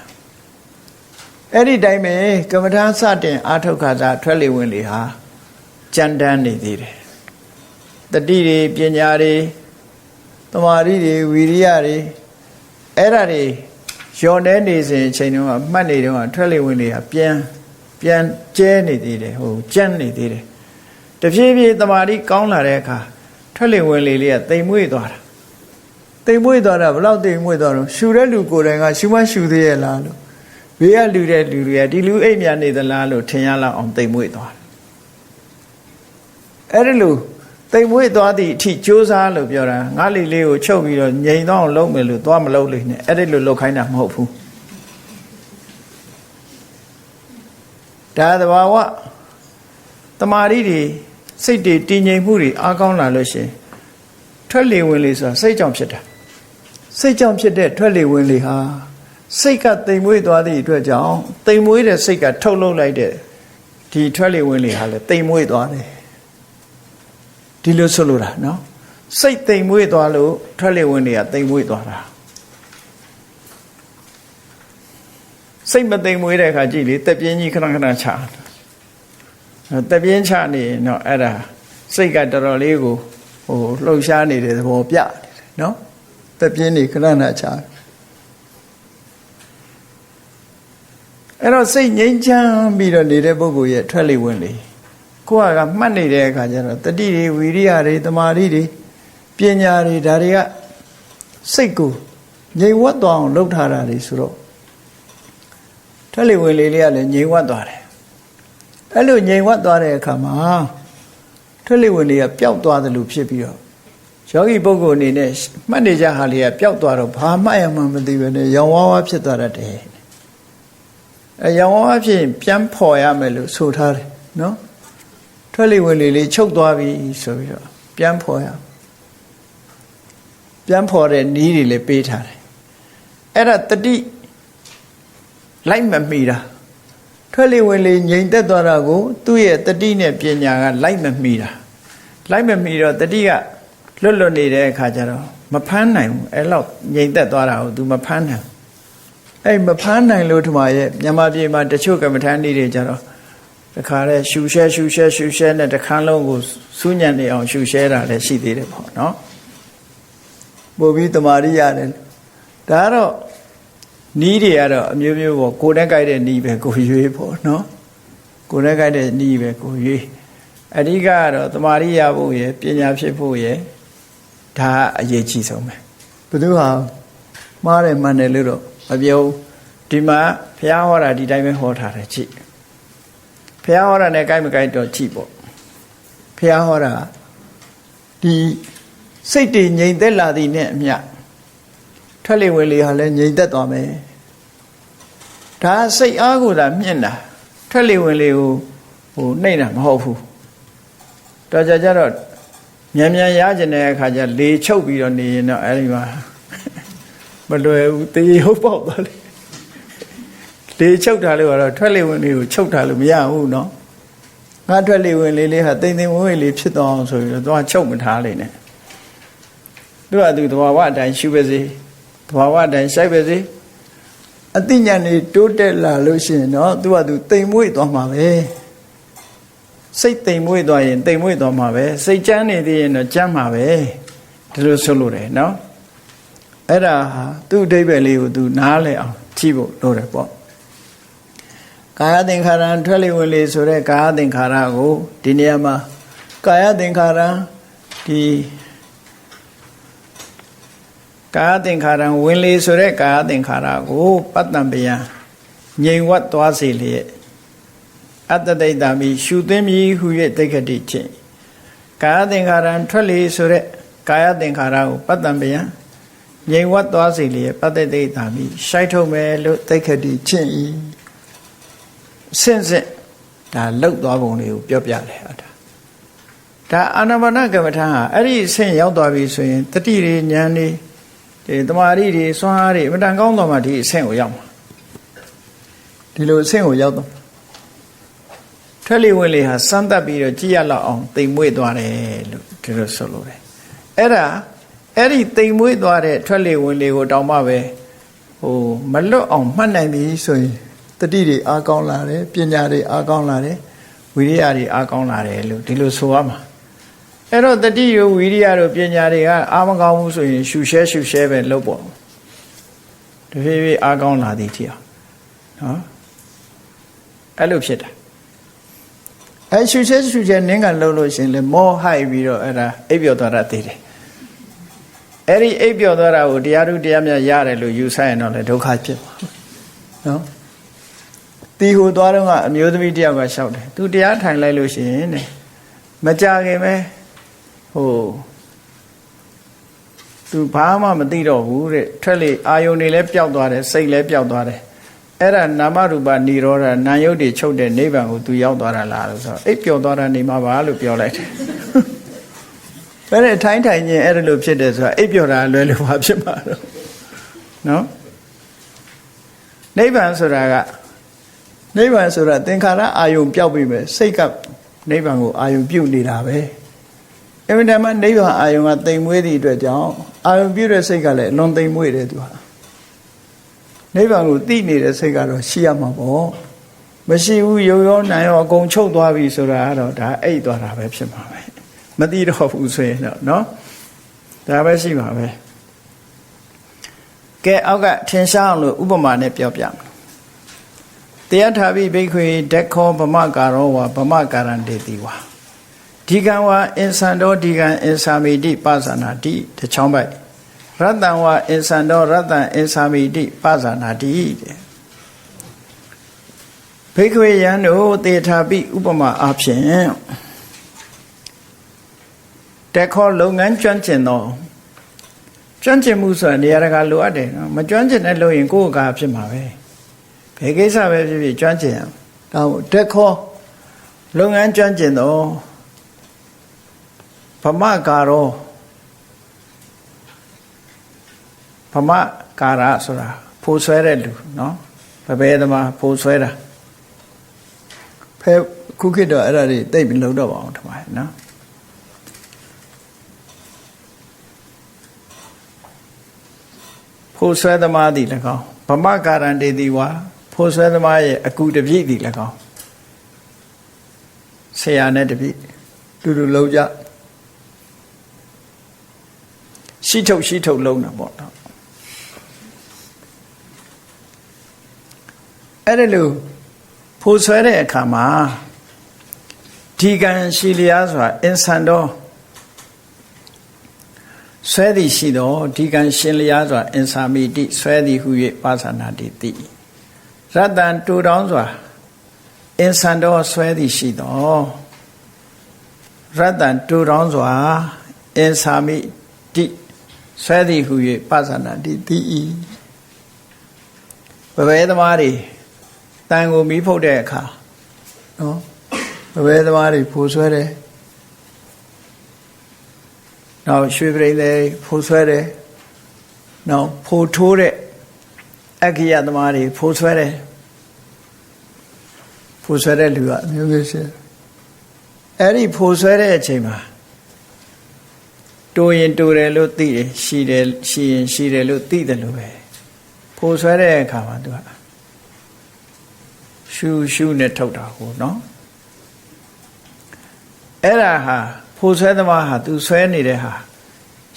အဲ့ဒီတိုင်းပဲကမ္မထာစတင်အာထုတ်ခါသာထွက်လေဝင်လေဟာကြမ်းတမ်းနေသေးတယ်တတိတွေပညာတွေသမာဓိတွေဝီရိယတွေအဲ့ဒါတွေလျော်နေနေစဉ်အချိန်တုန်းကမှတ်နေတုန်းကထွက်လေဝင်လေဟာပြန်ကျဲနေသေးတယ်ဟိုကြမ်းနေသေးတယ်တဖြည်းဖြည်းသမာဓိကောင်းလာတဲ့အခါထွက်လေဝင်လေလေးကတိမ်မွေ့သွားတာတိမ်မွေ့သွားတာဘယ်လောက်တိမ်မွေ့သွားတော့ရှူတဲ့လူကိုယ်တိုင်ကရှူမရှူသေးရဲ့လားလို့ဘေးကလူတဲ့လူတွေကဒီလူအိမ်များနေသလားလို့ထင်ရလောက်အောင်တိမ်မွေ့သွားတယ်အဲ့ဒီလိုတိမ်မွေ့သွားသည့်အထိကြိုးစားလို့ပြောတာငါလေးလေးကိုချုပ်ပြီးတော့ငြိမ်တော့အောင်လုပ်မယ်လို့သွားမလုပ်လိမ့်နဲ့အဲ့ဒီလိုလုပ်ခိုင်းတာမဟုတ်ဘူးဒါသဘာဝတမာရီတွေစိတ်တွေတည်ငြိမ်မှုတွေအားကောင်းလာလို့ရှိရင်ထွက်လေဝင်လေဆိုတာစိတ်ကြောင့်ဖြစ်တာစိတ်ကြောင့်ဖြစ်တဲ့ထွက်လေဝင်လေဟာစိတ်ကတိမ်မွေးသွားသည့်အတွက်ကြောင့်တိမ်မွေးတဲ့စိတ်ကထုတ်လုပ်လိုက်တဲ့ဒီထွက်လေဝင်လေဟာလည်းတိမ်မွေးသွားတယ်ဒီလိုဆိုလိုတာနော်စိတ်တိမ်မွေးသွားလို့ထွက်လေဝင်လေကတိမ်မွေးသွားတာစိတ်မတိမ်မွေးတဲ့အခါကြည့်လေတက်ပြင်းကြီးခဏခဏချတက်ပြင်းချနေရင်တော့အဲ့ဒါစိတ်ကတော်တော်လေးကိုဟိုလှုပ်ရှားနေတဲ့သဘောပြနေတယ်နော်တက်ပြင်းနေခဏခဏချအဲ့တော့စိတ်ငြိမ်းချမ်းပြီးတော့နေတဲ့ပုဂ္ဂိုလ်ရဲ့ထွက်လေဝင်လေကိုယ်ကမှတ်နေတဲ့အခါကျတော့တတိတွေဝီရိယတွေတမာတိတွေပညာတွေဒါတွေကစိတ်ကိုငြိမ်ဝတ်သွားအောင်လုပ်ထားတာတွေဆိုတော့ထွက်လေဝင်လေလေးကလည်းငြိမ်ဝတ်သွားတယ်အဲ့လိုငြိမ်ဝတ်သွားတဲ့အခါမှာထွက်လေဝင်လေကပျောက်သွားတယ်လို့ဖြစ်ပြီးတော့ယောဂီပုဂ္ဂိုလ်အနေနဲ့မှတ်နေကြဟာလေးကပျောက်သွားတော့ဘာမှရမှမသိပဲနဲ့ရောင်ဝါးဝါးဖြစ်သွားတတ်တယ်ရောင်ဝါးဝါးဖြစ်ပြန်ဖော်ရမယ်လို့ဆိုထားတယ်နော်ထွက်လေဝင်လေလေးချုပ်သွားပြီဆိုပြီးတော့ပြန်ဖော်ရပြန်ဖော်တဲ့နည်းတွေလည်းပေးထားတယ်အဲ့ဒါတတိလိုက်မမိတာ ထွက်လေဝင်လေငြိမ်သက်သွားတာကိုသူ့ရဲ့တတိနဲ့ပညာကလိုက်မမီတာလိုက်မမီတော့တတိကလွတ်လွတ်နေတဲ့အခါကျတော့မဖမ်းနိုင်ဘူးအဲ့လောက်ငြိမ်သက်သွားတာကို तू မဖမ်းနိုင်အဲ့မဖမ်းနိုင်လို့ထမရဲ့မြန်မာပြည်မှာတချို့ကမ္မထာနေတွေကြတော့တခါလဲရှူရှဲနဲ့တခန်းလုံးကိုစူးညံ့နေအောင်ရှူရှဲတာလည်းရှိသေးတယ်ပေါ့နော်ပို့ပြီးတမာရိရတယ်ဒါကတော့နီးတွေကတော့အမျိုးမျိုးပေါ့ကိုယ်နဲ့ကြိုက်တဲ့နီးပဲကိုရွေးပေါ့နော်ကိုယ်နဲ့ကြိုက်တဲ့နီးပဲကိုရွေးအဓိကကတော့တမာရိရဖို့ရယ်ပညာဖြစ်ဖို့ရယ်ဒါအရေးကြီးဆုံးပဲဘယ်သူဟာမှားတယ်မှန်တယ်လို့တော့မပြောဒီမှာဘုရားဟောတာဒီတိုင်းပဲဟောထားတယ်ကြည့်ဘုရားဟောတာနဲ့ကြိုက်မကြိုက်တော့ကြည့်ပေါ့ဘုရားဟောတာဒီစိတ်တည်ငြိမ်သက်လာသည်နဲ့အမျှထွက်လေဝင်လေဟာလည်းငြိမ်သက်သွားမယ်ဒါစိတ်အားကိုသာမြင့်တာထွက်လေဝင်လေကိုနှိမ့်တာမဟုတ်ဘူးတော့ကြတော့မြန်ရကျင်တဲ့အခါကျလေချုပ်ပြီးတော့နေရင်တော့အဲဒီမှာမလွယ်ဘူးတေဟုတ်ပေါက်သွားလေချုပ်တာလို့ကတော့ထွက်လေဝင်လေကိုချုပ်တာလို့မရဘူးเนาะငါထွက်လေဝင်လေလေးဟာတိမ်ဝင်ဝင်လေးဖြစ်သွားအောင်ဆိုပြီးတော့သွားချုပ်မထားလိမ့်နဲ့သူကသူသဘာဝအတိုင်းရှုပါစေသဘာဝအတိုင်းစိုက်ပါစေအသိဉာဏ်တွေတိုးတက်လာလို့ရှိရင်တော့သူကသူတိမ်မွေ့သွားမှာပဲစိတ်တိမ်မွေ့သွားရင်တိမ်မွေ့သွားမှာပဲစိတ်ကြမ်းနေသေးရင်တော့ကြမ်းမှာပဲဒီလိုဆိုလို့တယ်နော်အဲ့ဒါဟာသူ့အဓိပ္ပာယ်လေးကိုသူနားလည်အောင်ကြည့်ဖို့လိုတယ်ပေါ့ကာယသင်္ခါရထွက်လေဝင်လေဆိုတဲ့ကာယသင်္ခါရကိုဒီနေရာမှာကာယသင်္ခါရဒီကာယသင်္ခါရဝင်လေဆိုတဲ့ကာယသင်္ခါရကိုပတ္တံပယံငြိမ်ဝတ်သွားစေလျက်အတ္တဒိဋ္ဌာမိရှုသိမည်ဟု၍တိက္ခတိခြင်းကာယသင်္ခါရထွက်လေဆိုတဲ့ကာယသင်္ခါရကိုပတ္တံပယံငြိမ်ဝတ်သွားစေလျက်ပတ္တဒိဋ္ဌာမိရှိုက်ထုတ်မယ်လို့တိက္ခတိခြင်းဤစင့်ဒါလောက်သွားပုံလေးကိုပြောပြတယ်ဒါအာနာပါနကမ္မထာဟာအဲ့ဒီအဆင့်ရောက်သွားပြီဆိုရင်တတိတွေဉာဏ်တွေဒီတမာရီတွေစွမ်းအားတွေအမတန်ကောင်းသွားမှဒီအဆင့်ကိုရောက်မှာဒီလိုအဆင့်ကိုရောက်တော့ထွက်လေဝင်လေဟာစမ်းသပ်ပြီးတော့ကြည်ရလောက်အောင်တိမ်မွေ့သွားတယ်လို့ဒီလိုဆိုလိုတယ်အဲ့ဒီတိမ်မွေ့သွားတဲ့ထွက်လေဝင်လေကိုတောင်မှပဲမလွတ်အောင်မှတ်နိုင်ပြီဆိုရင်တတိတွေအားကောင်းလာတယ်ပညာတွေအားကောင်းလာတယ်ဝိရိယတွေအားကောင်းလာတယ်လို့ဒီလိုဆိုရမှာအဲ့တော့တတိယဝိရိယတို့ပညာတွေကအားမကောင်းဘူးဆိုရင်ရှုရှဲပဲလုပ်ပေါ့တဖြည်းဖြည်းအားကောင်းလာသည်တိအောင်နော်အဲ့လိုဖြစ်တာအဲ့ရှုရှဲနင်းကလှုပ်လို့ရှင်လေမောဟိုက်ပြီးတော့အဲ့ဒါအိပ်ပျော်သွားတာသိတယ်အဲ့ဒီအိပ်ပျော်သွားတာကိုတရားထုတရားမြတ်ရတယ်လို့ယူဆရင်တော့လေဒုက္ခဖြစ်ပါနော်တီဟိုသွားတော့ကအမျိုးသမီးတယောက်ကရှောက်တယ်သူတရားထိုင်လိုက်လို့ရှိရင်တဲ့မကြခင်ပဲသူဘာမှမသိတော့ဘူးတဲ့ထွက်လေအာယုန်တွေလည်းပျောက်သွားတယ်စိတ်လည်းပျောက်သွားတယ်အဲ့ဒါနာမရူပនិရောဓနာယုတ်တွေချုပ်တဲ့နိဗ္ဗာန်ကိုသူရောက်သွားတာလားလို့ဆိုတော့အိပ်ပျော်သွားတာနေမှာပါလို့ပြောလိုက်တယ်ဘယ်နဲ့ထိုင်ချင်းအဲ့ဒါလိုဖြစ်တယ်ဆိုတာအိပ်ပျော်တာလွယ်လို့ဘာဖြစ်မှာတော့နော်နိဗ္ဗာန်ဆိုတာကနိဗ္ဗာန်ဆိုတာသင်္ခါရအာယုံပျောက်ပြီပဲစိတ်ကနိဗ္ဗာန်ကိုအာယုံပြုတ်နေတာပဲအဲ့ဒီတည်းမှာနိဗ္ဗာန်အာယုံကတိမ်မွေးသည့်အတွက်ကြောင့်အာယုံပြုတ်တဲ့စိတ်ကလည်းအလွန်တိမ်မွေးတယ်သူဟာနိဗ္ဗာန်ကိုသိနေတဲ့စိတ်ကတော့ရှိရမှာပေါ့မရှိဘူးရုပ်ရောနာမ်ရောအကုန်ချုပ်သွားပြီဆိုတာကတော့ဒါအိတ်သွားတာပဲဖြစ်မှာပဲမသိတော့ဘူးဆိုရင်တော့နော်ဒါပဲရှိမှာပဲကဲအောက်ကထင်ရှားအောင်လို့ဥပမာနဲ့ပြောပြမယ်တရားထာပိဘိက္ခွေဒက္ခောဗမကာရောဝဗမကာရံတေတိဝါဒီကံဝါအင်္ဆန္တောဒီကံအင်္စာမိတိပဇာနာတိတချောင်းပိုက်ရတ္တံဝါအင်္ဆန္တောရတ္တံအင်္စာမိတိပဇာနာတိတဲ့ဘိက္ခွေယံတို့တေထာပိဥပမာအဖြင့်ဒက္ခောလုပ်ငန်းကျွမ်းကျင်သောကျွမ်းကျင်မှုဆိုတာနေရာတကာလိုအပ်တယ်နော်မကျွမ်းကျင်တဲ့လို့ရင်ကိုယ့်အကာဖြစ်မှာပဲဘယ်ကိစ္စပဲဖြစ်ဖြစ်ကျွမ်းကျင်အောင်ဒါမို့ဒက္ခောလုပ်ငန်းကျွမ်းကျင်သောဗမကာရောဗမကာရဆိုတာဖိုးဆွဲတဲ့လူနော်ဗဘဲသမားဖိုးဆွဲတာ ဖဲခုခေတ်တော့အဲ့ဒါတွေတိတ်ပြီးလုံးတော့ပါအောင်ထမနော်ဖို့ဆွဲသမားသည်၎င်းဗမကာရံတေတိဝါဖို့ဆွဲသမားရဲ့အကူတပြည့်သည်၎င်းဆရာနဲ့တပြည့်တူတူလုံးကြရှိထုတ်လုံးတာပေါ့နော်အဲ့ဒါလို့ဖို့ဆွဲတဲ့အခါမှာဒီကံရှိလျားဆိုတာအင်ဆန်တော်ဆွဲသည်ရှိတော်ဒီကံရှင်လျားဆိုတာအင်စာမိတိဆွဲသည်ဟု၍ပါသနာတိတိရတ္တံတူတောင်းစွာအင်ဆန်တော်ဆွဲသည်ရှိတော်ရတ္တံတူတောင်းစွာအင်စာမိတိဆွဲသည်ဟု၍ပါသနာတိတိဘဝေသမားတွေတန်ကိုမီးဖုတ်တဲ့အခါနော်ဘဝေသမားတွေဖိုးဆွဲတယ်နောက်ရွှေပရိသေဖိုးဆွဲတယ်နောက်ဖိုးထိုးတဲ့အက္ခိယသမားတွေဖိုးဆွဲတယ်ဖိုးဆွဲတဲ့လူကအမျိုးမျိုးရှိအဲ့ဒီဖိုးဆွဲတဲ့အချိန်မှာတိုးရင်တိုးတယ်လို့သိတယ်ရှိရင်ရှိတယ်လို့သိတယ်လို့ပဲဖိုးဆွဲတဲ့အခါမှာသူကရှုနဲ့ထုတ်တာကိုနော်အဲ့ဒါဟာဖိုးဆွဲသမားဟာသူဆွဲနေတဲ့ဟာ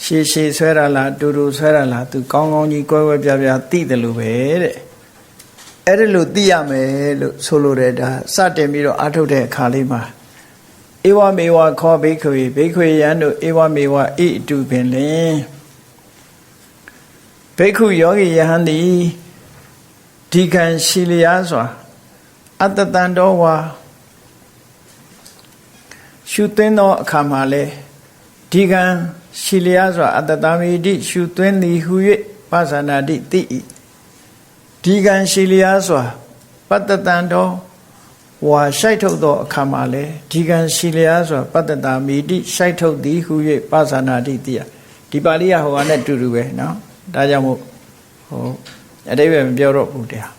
ရှည်ဆွဲတာလားတူဆွဲတာလားသူကောင်းကောင်းကြီးကွဲပြားသိတယ်လို့ပဲတဲ့အဲ့ဒါလို့သိရမယ်လို့ဆိုလိုတယ်ဒါစတင်ပြီးတော့အထုတ်တဲ့အခါလေးမှာဧဝမေဝခောဘိက္ခွေယံတို့ဧဝမေဝဣတုပင်လင်ဘိက္ခုယောဂီယဟန်သည်ဒီကံရှိလျားစွာအတ္တတန်တော်ဝါရှုသွင်းသောအခါမှာလဲဒီကံရှိလျားစွာအတ္တတမိတိရှုသွင်းသည်ဟု၍ပါဇာနာတိတိဤဒီကံရှိလျားစွာပတ္တတန်တော်ဝါရှိုက်ထုတ်သောအခါမှာလဲဒီကံရှိလျားစွာပတ္တတာမိတိရှိုက်ထုတ်သည်ဟု၍ပါဇာနာတိတိယဒီပါဠိကဟိုဟာနဲ့တူတူပဲနော်ဒါကြောင့်မို့ဟိုအတိပ္ပယ်မပြောတော့ဘူးတရား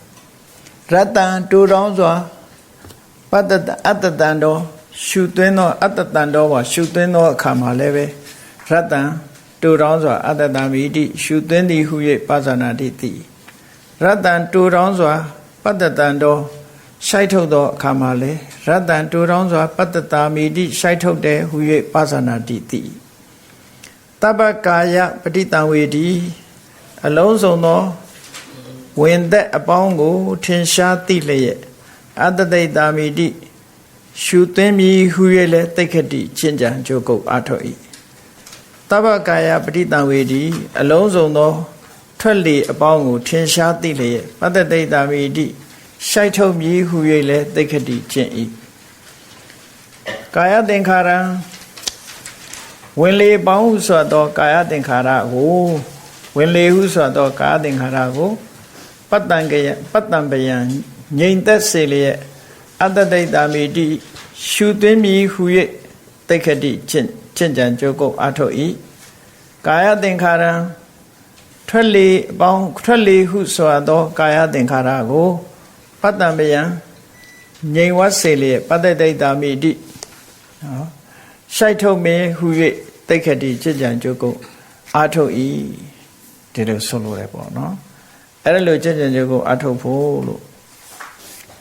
ရတ္တံတူတောင်းစွာပတ္တတအတ္တတန်တော်ရှုသွင်းသောအတ္တတန်တော်ဝါရှုသွင်းသောအခါမှာလည်းပဲရတ္တံတူတောင်းစွာအတ္တတမိတိရှုသွင်းသည်ဟု၍ပါဇာနာတိတိရတ္တံတူတောင်းစွာပတ္တတန်တော်ရှိုက်ထုတ်သောအခါမှာလည်းရတ္တံတူတောင်းစွာပတ္တတာမိတိရှိုက်ထုတ်တယ်ဟု၍ပါဇာနာတိတိတပ္ပကာယပဋိတံဝေတိအလုံးစုံသောဝင်သက်အပေါင်းကိုထင်ရှားသိလျက်အတ္တတိတာမိတိရှုသွင်းမည်ဟု၍လည်းသိက္ခတိကျင့်ကြံကြိုးကုပ်အားထုတ်၏တပ္ပကာယပဋိတံဝေတိအလုံးစုံသောထွက်လေအပေါင်းကိုထင်ရှားသိလျက်ပတ္တတိတာမိတိရှိုက်ထုတ်မည်ဟု၍လည်းသိက္ခတိကျင့်၏ကာယသင်္ခါရဝင်လေပေါင်းဟုဆိုသောကာယသင်္ခါရကိုဝင်လေဟုဆိုသောကာယသင်္ခါရကိုပတ္တံပယံငြိမ်သက်စေလျက်အတ္တတိတာမိတိရှုသွင်းမည်ဟု၍သိက္ခတိကျင့်ကြံကြိုးကုပ်အားထုတ်၏ကာယသင်္ခါရထွက်လေဟုဆိုသောကာယသင်္ခါရကိုပတ္တံပယံငြိမ်ဝတ်စေလျက်ပတ္တတိတာမိတိနော်ရှိုက်ထုတ်မည်ဟု၍သိက္ခတိကျင့်ကြံကြိုးကုပ်အားထုတ်၏ဒီလိုဆိုလိုတယ်ပေါ့နော်အဲ့ဒါလိုကျင့်ကြံကြိုးကုပ်အားထုတ်ဖို့လို့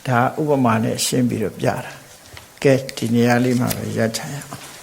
ဒါဥပမာနဲ့ရှင်းပြီးတော့ပြတာကဲဒီနေရာလေးမှာပဲရပ်ချင်ရအောင်